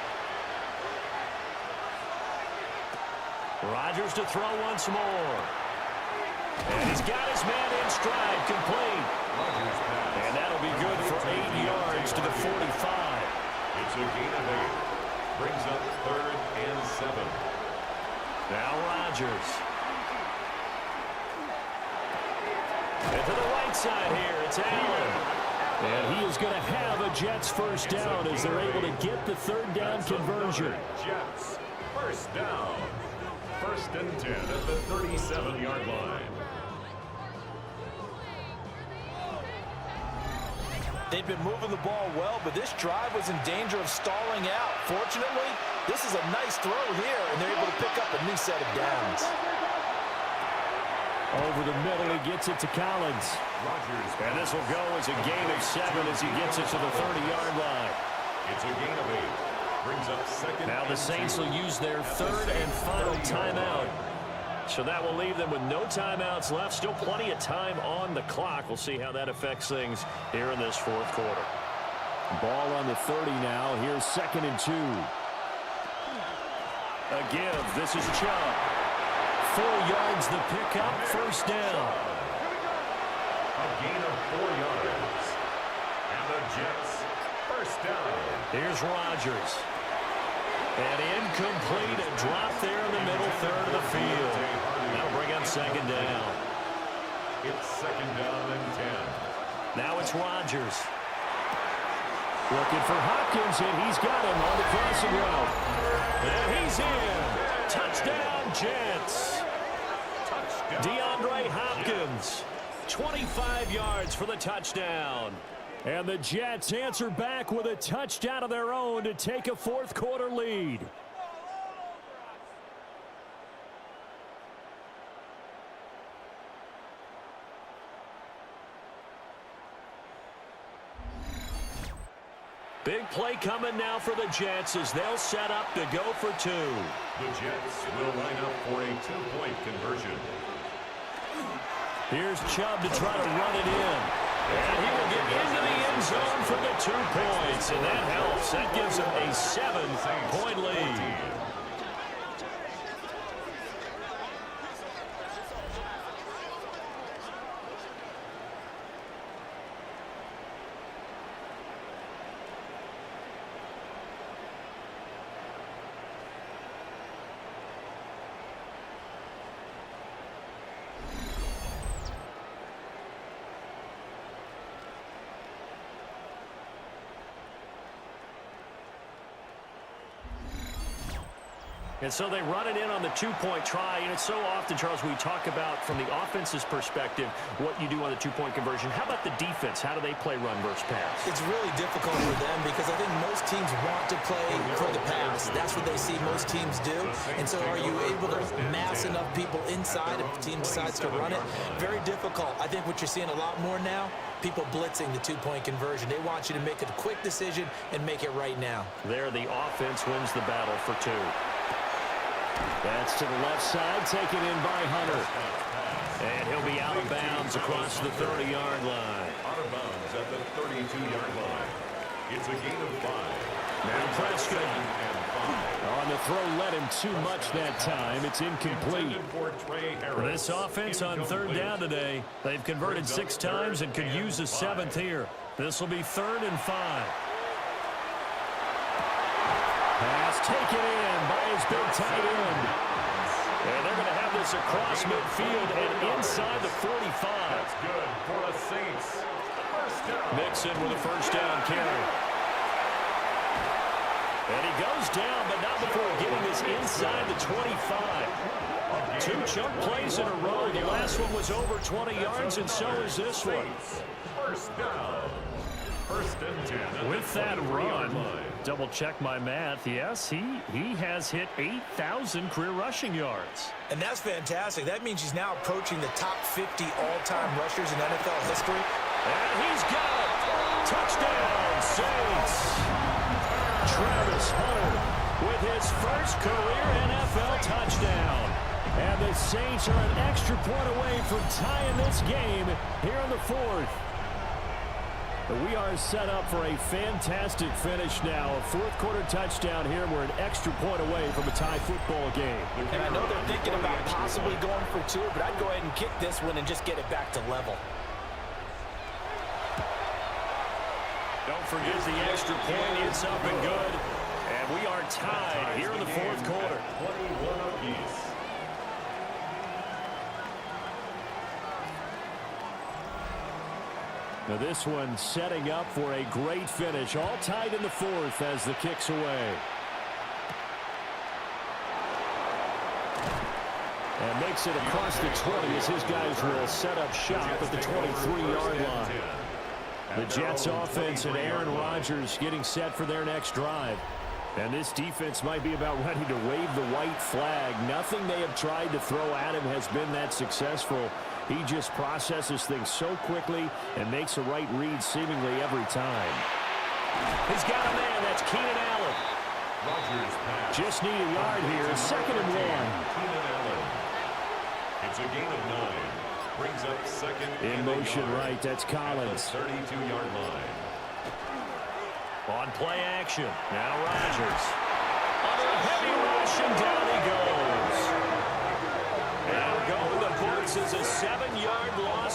Rodgers to throw once more. And he's got his man in stride, complete. And that'll be good for 8 yards to the 45. It's a gain of 8. Brings up 3rd and 7. Now Rodgers. And to the right side here, it's Allen. And he is going to have a Jets first down as they're able to get the 3rd down conversion. Jets first down. 1st and 10 at the 37-yard line. They've been moving the ball well, but this drive was in danger of stalling out. Fortunately, this is a nice throw here, and they're able to pick up a new set of downs. Over the middle, he gets it to Collins. Rodgers. And this will go as a gain of 7 as he gets it to the 30-yard line. It's a gain of 8. Brings up 2nd. Now the Saints will use their 3rd and final timeout. So that will leave them with no timeouts left. Still plenty of time on the clock. We'll see how that affects things here in this fourth quarter. Ball on the 30 now. Here's 2nd and 2. A give. This is Chubb. 4 yards the pickup, first down. A gain of 4 yards. And the Jets, first down. Here's Rodgers. And incomplete, a drop there in the middle third of the field. That'll bring up second down. It's second down and 10. Now it's Rodgers. Looking for Hopkins, and he's got him on the crossing route. And he's in. Touchdown, Jets. Touchdown. DeAndre Hopkins, 25 yards for the touchdown. And the Jets answer back with a touchdown of their own to take a fourth-quarter lead. Big play coming now for the Jets as they'll set up to go for 2. The Jets will line up for a 2-point conversion. Here's Chubb to try to run it in. And he will get into the end zone for the 2 points. And that helps. That gives him a 7-point lead. And so they run it in on the 2-point try. And it's so often, Charles, we talk about from the offense's perspective what you do on the 2-point conversion. How about the defense? How do they play run versus pass? It's really difficult for them because I think most teams want to play for the pass. That's what they see most teams do. And so are you able to mass enough people inside if the team decides to run it? Very difficult. I think what you're seeing a lot more now, people blitzing the 2-point conversion. They want you to make a quick decision and make it right now. There, the offense wins the battle for 2. That's to the left side, taken in by Hunter. And he'll be out of bounds across the 30-yard line. Out of bounds at the 32-yard line. It's a gain of 5. Now Prescott. On the throw, led him too much that time. It's incomplete. For this offense on 3rd down today, they've converted 6 times and could use a 7th here. This will be 3rd and 5. Pass taken in by his big tight end. And they're going to have this across midfield and inside the 45. That's good for the Saints. First down. Mixon with a first down carry. And he goes down, but not before getting this inside the 25. 2 chunk plays in a row. The last one was over 20 yards, and so is this one. First down. First and 10. With that run, double check my math. Yes, he has hit 8,000 career rushing yards. And that's fantastic. That means he's now approaching the top 50 all-time rushers in NFL history. And he's got it. Touchdown, Saints. Travis Hunter with his first career NFL touchdown. And the Saints are an extra point away from tying this game here in the 4th. We are set up for a fantastic finish now. A 4th-quarter touchdown here. We're an extra point away from a tie football game. And I know they're thinking about possibly going for 2, but I'd go ahead and kick this one and just get it back to level. Don't forget the extra point. It's up and good. And we are tied here in the 4th quarter. 21 apiece. Now this one setting up for a great finish. All tied in the 4th as the kick's away. And makes it across the 20 as his guys will set up shop at the 23-yard line. The Jets offense and Aaron Rodgers getting set for their next drive. And this defense might be about ready to wave the white flag. Nothing they have tried to throw at him has been that successful. He just processes things so quickly and makes a right read seemingly every time. He's got a man. That's Keenan Allen. Rodgers pass. Just need a yard here. 2nd and 1. Keenan Allen. It's a gain of 9. Brings up 2nd In motion right. That's Collins. 32-yard line. On play action. Now Rodgers. On a heavy rush, and down he goes.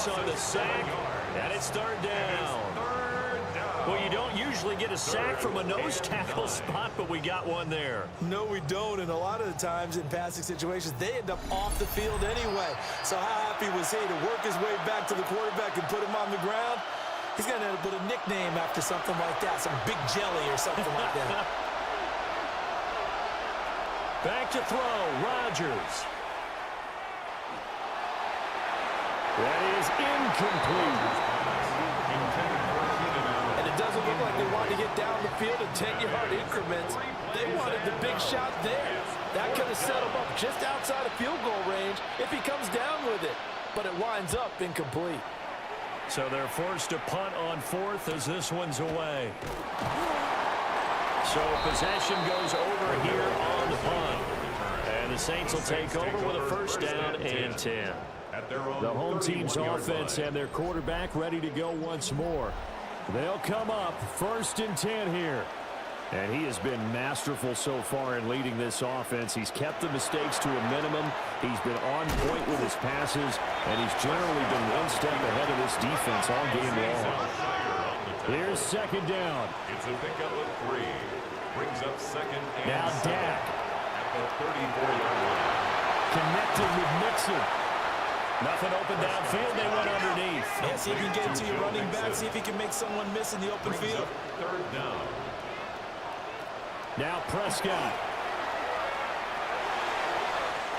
Davis on the sack, and it's third down. Well, you don't usually get a sack from a nose tackle spot, but we got one there. No, we don't, and a lot of the times in passing situations, they end up off the field anyway. So how happy was he to work his way back to the quarterback and put him on the ground? He's going to end up with a nickname after something like that, some Big Jelly or something like that. Back to throw, Rodgers. That is incomplete. And it doesn't look like they wanted to get down the field in 10-yard increments. They wanted the big shot there. That could have set him up just outside of field goal range if he comes down with it. But it winds up incomplete. So they're forced to punt on fourth as this one's away. So possession goes over here on the punt. And the Saints will take over with a first down and 10. The home team's offense and their quarterback ready to go once more. They'll come up first and 10 here. And he has been masterful so far in leading this offense. He's kept the mistakes to a minimum. He's been on point with his passes, and he's generally been one step ahead of this defense all game long. Here's second down. It's a pickup of 3. Brings up second and now Dak. At the 34-yard line. Connected with Mixon. Nothing open downfield. They went underneath. Yeah, see if you can get it to your running back. See if he can make someone miss in the open field. Third down. Now Prescott.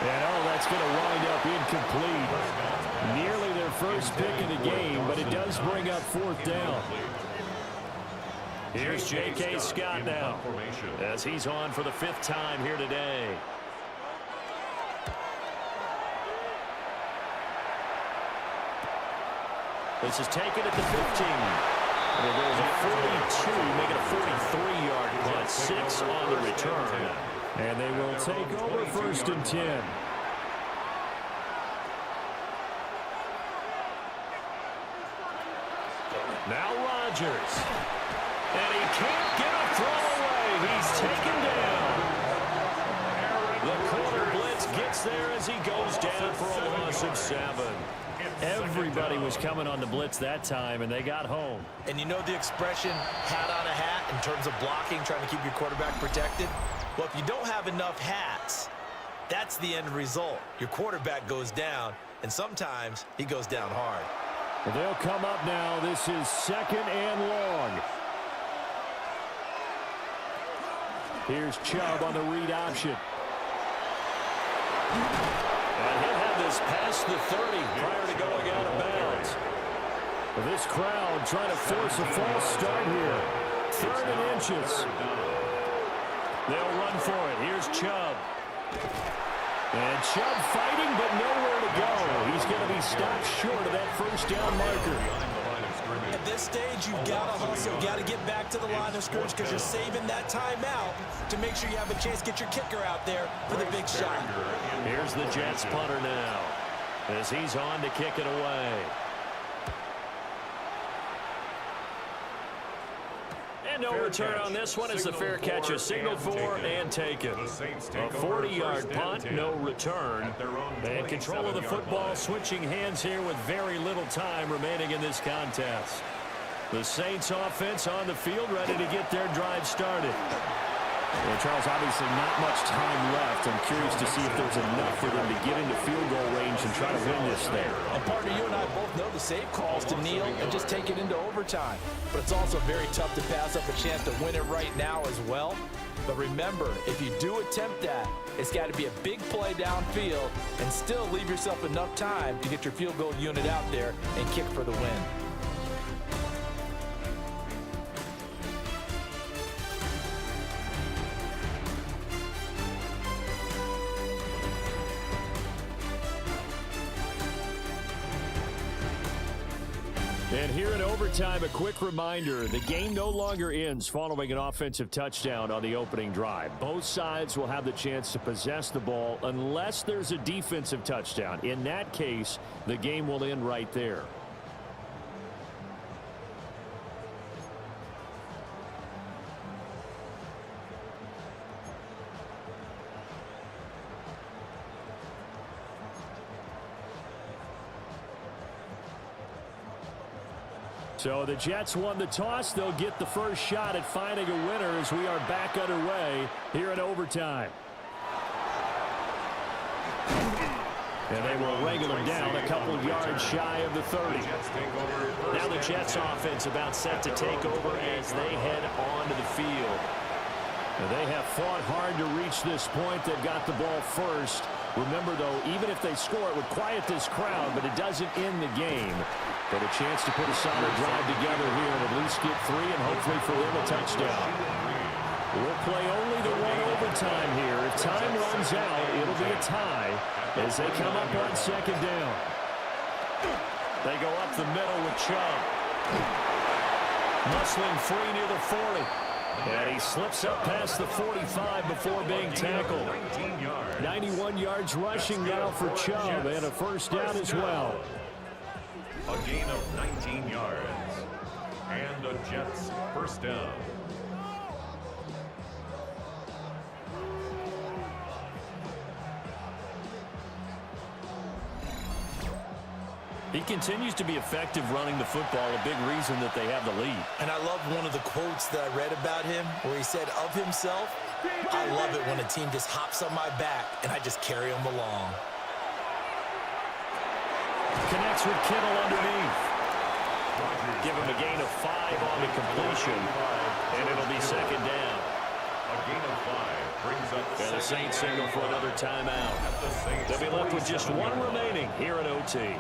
And that's going to wind up incomplete. Nearly their first pick of the game, but it does bring up fourth down. Here's J.K. Scott now as he's on for the 5th time here today. This is taken at the 15. Well, there's a 42, make it a 43-yard punt, 6 on the return. And they will take over first and 10. Now Rodgers. And he can't get a throw away. He's taken down. The corner blitz gets there as he goes down for a loss of 7. Everybody was coming on the blitz that time, and they got home. And you know the expression, hat on a hat, in terms of blocking, trying to keep your quarterback protected? Well, if you don't have enough hats, that's the end result. Your quarterback goes down, and sometimes he goes down hard. Well, they'll come up now. This is second and long. Here's Chubb on the read option. And he'll have this past the 30 prior to going out of bounds. Well, this crowd trying to force a false start here. 3rd and inches. They'll run for it. Here's Chubb. And Chubb fighting, but nowhere to go. He's going to be stopped short of that first down marker. At this stage, you've got to hustle. You've got to get back to the line of scrimmage because you're saving that timeout to make sure you have a chance to get your kicker out there for the big shot. Here's the Jets punter now as he's on to kick it away. And no return on this one as the fair catch is signaled for and taken. A 40-yard punt, no return. And control of the football switching hands here with very little time remaining in this contest. The Saints offense on the field ready to get their drive started. Well, Charles, obviously not much time left. I'm curious to see if there's enough for them to get into field goal range and try to win this thing. And partner, you and I both know the save calls to kneel and just take it into overtime. But it's also very tough to pass up a chance to win it right now as well. But remember, if you do attempt that, it's got to be a big play downfield and still leave yourself enough time to get your field goal unit out there and kick for the win. And here in overtime, a quick reminder, the game no longer ends following an offensive touchdown on the opening drive. Both sides will have the chance to possess the ball unless there's a defensive touchdown. In that case, the game will end right there. So the Jets won the toss. They'll get the first shot at finding a winner as we are back underway here in overtime. And they will wrangle him down a couple of yards shy of the 30. Now the Jets offense about set to take over as they head onto the field. Now they have fought hard to reach this point. They've got the ball first. Remember, though, even if they score, it would quiet this crowd, but it doesn't end the game. But a chance to put a solid drive together here and at least get 3 and hopefully for them a touchdown. We'll play only the one overtime here. If time runs out, it'll be a tie as they come up on second down. They go up the middle with Chubb. Muscling free near the 40. And he slips up past the 45 before being tackled. 91 yards rushing now for Chubb and a first down as well. A gain of 19 yards. And the Jets first down. He continues to be effective running the football, a big reason that they have the lead. And I love one of the quotes that I read about him where he said of himself, I love it when a team just hops on my back and I just carry them along. Connects with Kittle underneath. Give him a gain of 5 on the completion, and it'll be second down. A gain of 5 brings up And the Saints signal for another timeout. They'll be left with just 1 remaining here in OT.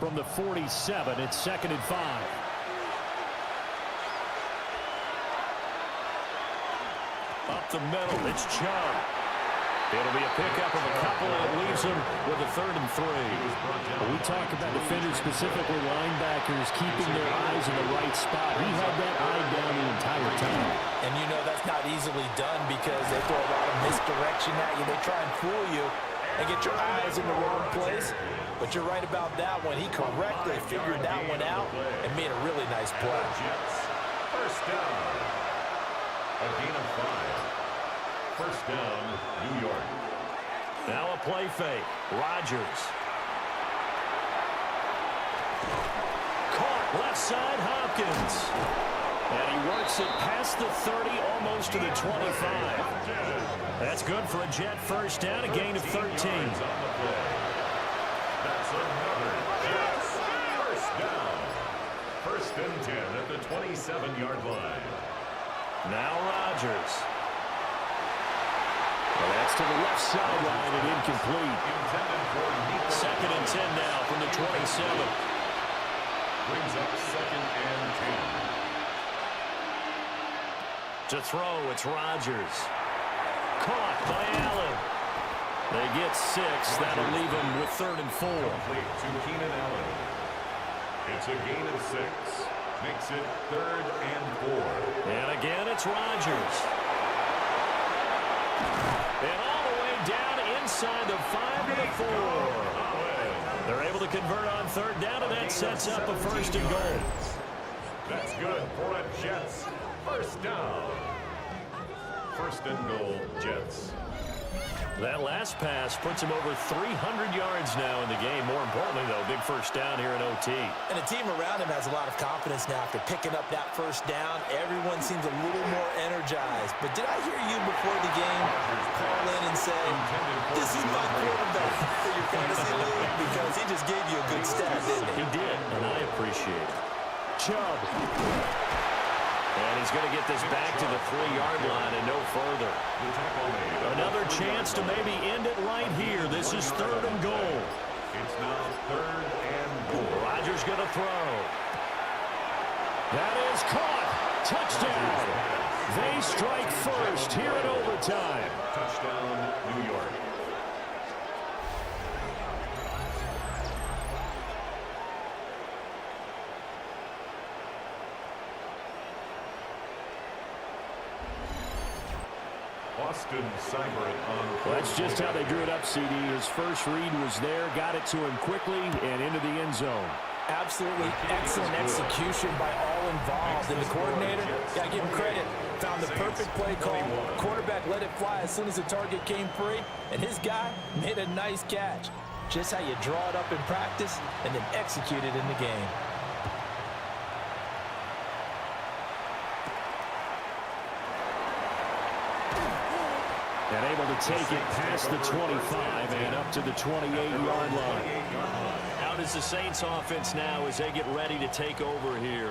From the 47, it's 2nd and 5. Up the middle, it's Chubb. It'll be a pickup of a couple, and it leaves him with a 3rd and 3. We talk about defenders, specifically linebackers, keeping their eyes in the right spot. He had that eye down the entire time. And you know that's not easily done because they throw a lot of misdirection at you. They try and fool you and get your eyes in the wrong place. But you're right about that one. He correctly figured that one out and made a really nice play. First down. A gain of 5. First down, New York. Now a play fake. Rodgers. Caught left side, Hopkins. And he works it past the 30, almost to the 25. That's good for a Jet first down, a gain of 13. That's another Jets first down. First and 10 at the 27-yard line. Now Rodgers. Well, that's to the left sideline and incomplete. Second and 10 now from the 27. Brings up second and 10. To throw, it's Rodgers. Caught by Allen. They get 6. That'll leave them with 3rd and 4. Complete to Keenan Allen. It's a gain of 6. Makes it 3rd and 4. And again, it's Rodgers. And all the way down inside the 5 to the 4. They're able to convert on 3rd down, and that sets up a 1st and goal. That's good for a Jets first down. 1st and goal, Jets. That last pass puts him over 300 yards now in the game. More importantly, though, big first down here in OT. And the team around him has a lot of confidence now after picking up that first down. Everyone seems a little more energized. But did I hear you before the game call in and say, this is my quarterback for your fantasy league? Because he just gave you a good stat, didn't he? He did, and I appreciate it. Chubb. And he's going to get this back to the 3-yard line and no further. Another chance to maybe end it right here. This is 3rd and goal. It's now 3rd and goal. Rodgers going to throw. That is caught. Touchdown. They strike first here in overtime. Touchdown, New York. Austin Seibert on. Well, that's just how they drew it up, CD. His first read was there, got it to him quickly, and into the end zone. Absolutely excellent execution by all involved. And the coordinator, got to give him credit, found the perfect play call. Quarterback let it fly as soon as the target came free, and his guy made a nice catch. just how you draw it up in practice and then execute it in the game. And able to take it past the 25 and up to the 28-yard line. Out is the Saints offense now as they get ready to take over here.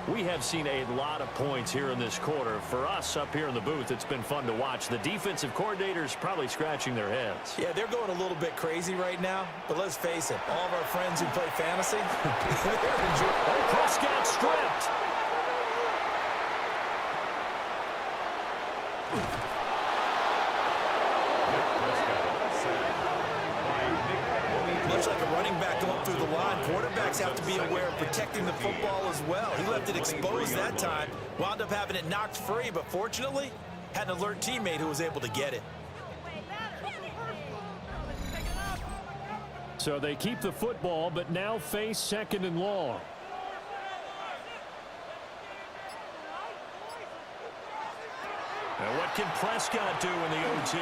We have seen a lot of points here in this quarter. For us up here in the booth, it's been fun to watch. The defensive coordinators probably scratching their heads. Yeah, they're going a little bit crazy right now, but let's face it, all of our friends who play fantasy, they're enjoying. Prescott stripped. Much like a running back going through the line, quarterbacks have to be aware of protecting the football as well. He left it exposed that time, wound up having it knocked free, but fortunately, had an alert teammate who was able to get it. So they keep the football, but now face 2nd and long. And what can Prescott do in the OT?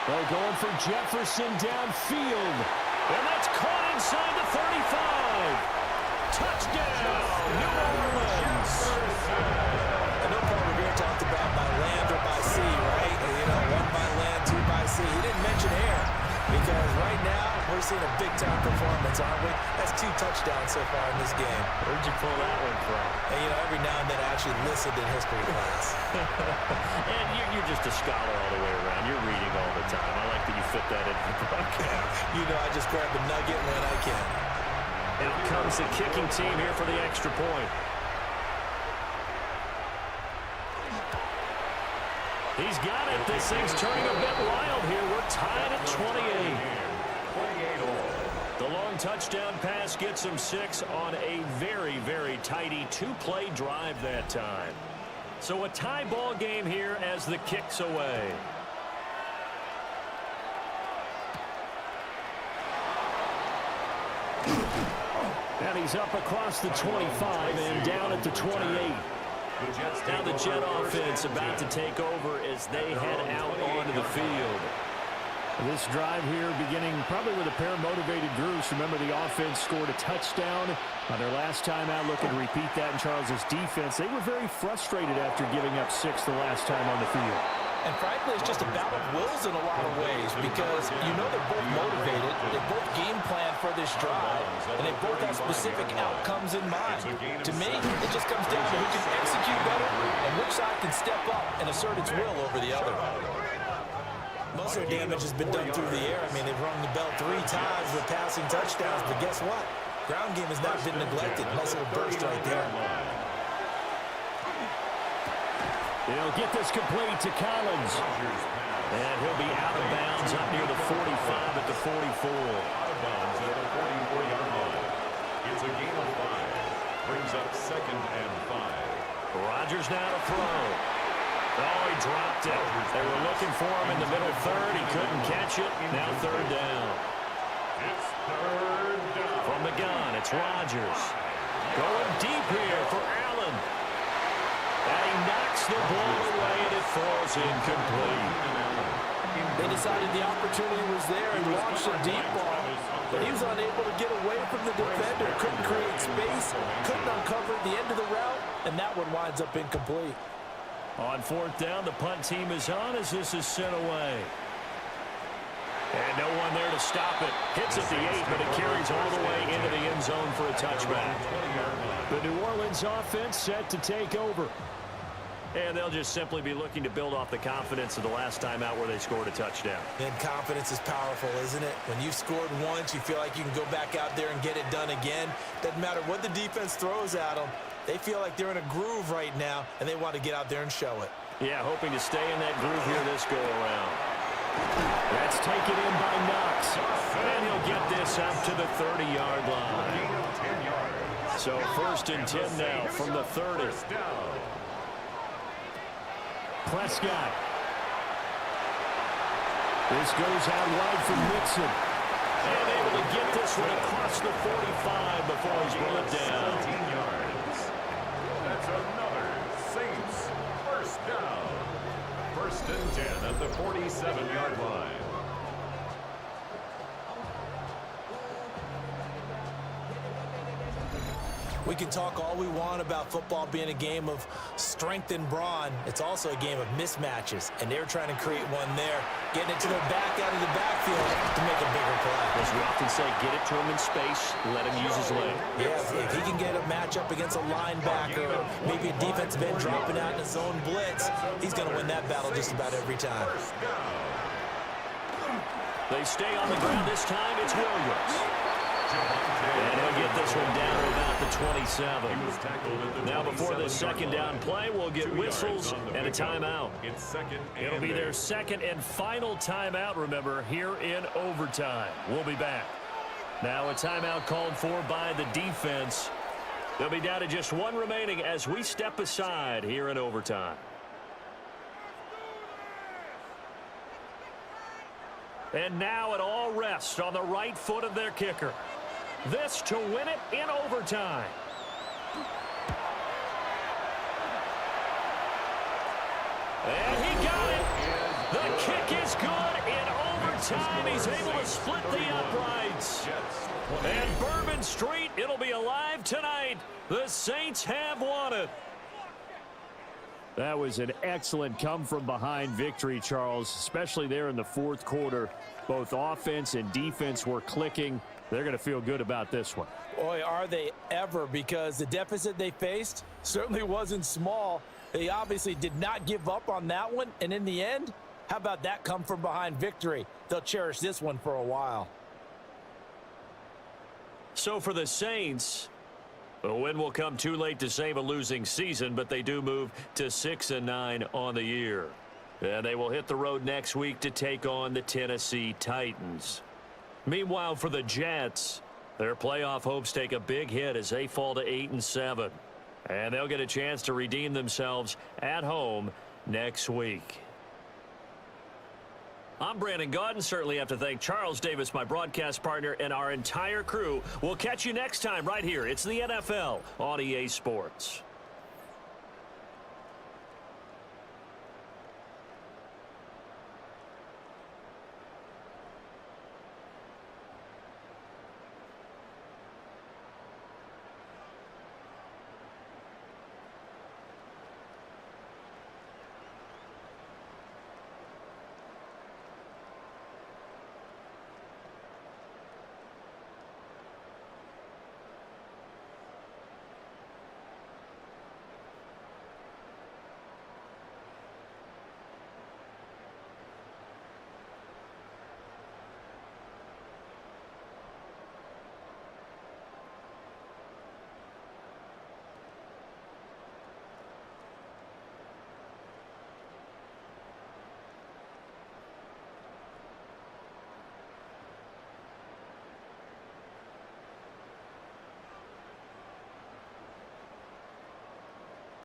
They're going for Jefferson downfield. And that's caught inside the 35. Touchdown, New Orleans. I know Paul Revere talked about by land or by sea, right? You know, 1 by land, 2 by sea. He didn't mention air because right now we're seeing a big-time performance, aren't we? That's 2 touchdowns so far in this game. Where'd you pull that one from? And, you know, every now and then I actually listened in history class. And you're just a scholar all the way around. You're reading all the time. I like that you fit that into the broadcast. You know, I just grab the nugget when I can. Out comes the kicking team here for the extra point. He's got it. This thing's turning a bit wild here. We're tied at 28. The long touchdown pass gets him 6 on a very, very tidy 2-play drive that time. So a tie ball game here as the kick's away. And he's up across the 25 and down at the 28. Now the Jet offense about to take over as they head out onto the field. This drive here beginning probably with a pair of motivated groups. Remember, the offense scored a touchdown on their last time out, looking to repeat that in Charles's defense. They were very frustrated after giving up 6 the last time on the field. And frankly, it's just a battle of wills in a lot of ways because you know they're both motivated, they both game plan for this drive, and they both have specific outcomes in mind. To me, it just comes down to who can execute better and which side can step up and assert its will over the other. Most of their damage has been done through the air. I mean, they've rung the bell 3 times with passing touchdowns, but guess what? Ground game has not been neglected. Nice little burst right there. He'll get this complete to Collins. And he'll be out of bounds up near the 45 at the 44. Out of bounds at the 44-yard line. It's a gain of 5. Brings up 2nd and 5. Rodgers now to throw. Oh, he dropped it. They were looking for him in the middle third. He couldn't catch it. Now 3rd down. It's 3rd down. From the gun, it's Rodgers. Going deep here for Allen. And he knocks the ball away, and it falls incomplete. They decided the opportunity was there and launched a deep ball, but he was unable to get away from the defender, couldn't create space, couldn't uncover the end of the route, and that one winds up incomplete. On 4th down, the punt team is on as this is sent away. And no one there to stop it. Hits at the 8, but it carries all the way into the end zone for a touchback. The New Orleans offense set to take over. And they'll just simply be looking to build off the confidence of the last time out where they scored a touchdown. And confidence is powerful, isn't it? When you've scored once, you feel like you can go back out there and get it done again. Doesn't matter what the defense throws at them. They feel like they're in a groove right now, and they want to get out there and show it. Yeah, hoping to stay in that groove here this go-around. That's taken in by Knox. And he'll get this up to the 30-yard line. So 1st and 10 now from the 30. Prescott. This goes out wide from Mixon. And able to get this one across the 45 before he's brought down. 17 yards. That's another Saints 1st down. 1st and 10 at the 47-yard line. We can talk all we want about football being a game of strength and brawn. It's also a game of mismatches, and they're trying to create one there, getting it to their back out of the backfield to make a bigger play. As we often say, get it to him in space, let him use his leg. Yeah, if he can get a matchup against a linebacker, or maybe a defensive end dropping out in a zone blitz, he's going to win that battle just about every time. They stay on the ground this time. It's Williams. And he'll get this one down to about the 27. Now before the second down play, we'll get whistles and a timeout. It'll be their second and final timeout, remember, here in overtime. We'll be back. Now a timeout called for by the defense. They'll be down to just one remaining as we step aside here in overtime. And now it all rests on the right foot of their kicker. This to win it in overtime. And he got it. The kick is good in overtime. He's able to split the uprights. And Bourbon Street, it'll be alive tonight. The Saints have won it. That was an excellent come-from-behind victory, Charles, especially there in the fourth quarter. Both offense and defense were clicking. They're going to feel good about this one. Boy, are they ever, because the deficit they faced certainly wasn't small. They obviously did not give up on that one, and in the end, how about that come-from-behind victory? They'll cherish this one for a while. So for the Saints, the win will come too late to save a losing season, but they do move to 6-9 on the year. And they will hit the road next week to take on the Tennessee Titans. Meanwhile, for the Jets, their playoff hopes take a big hit as they fall to 8-7. And they'll get a chance to redeem themselves at home next week. I'm Brandon Gaudin. Certainly have to thank Charles Davis, my broadcast partner, and our entire crew. We'll catch you next time right here. It's the NFL on EA Sports.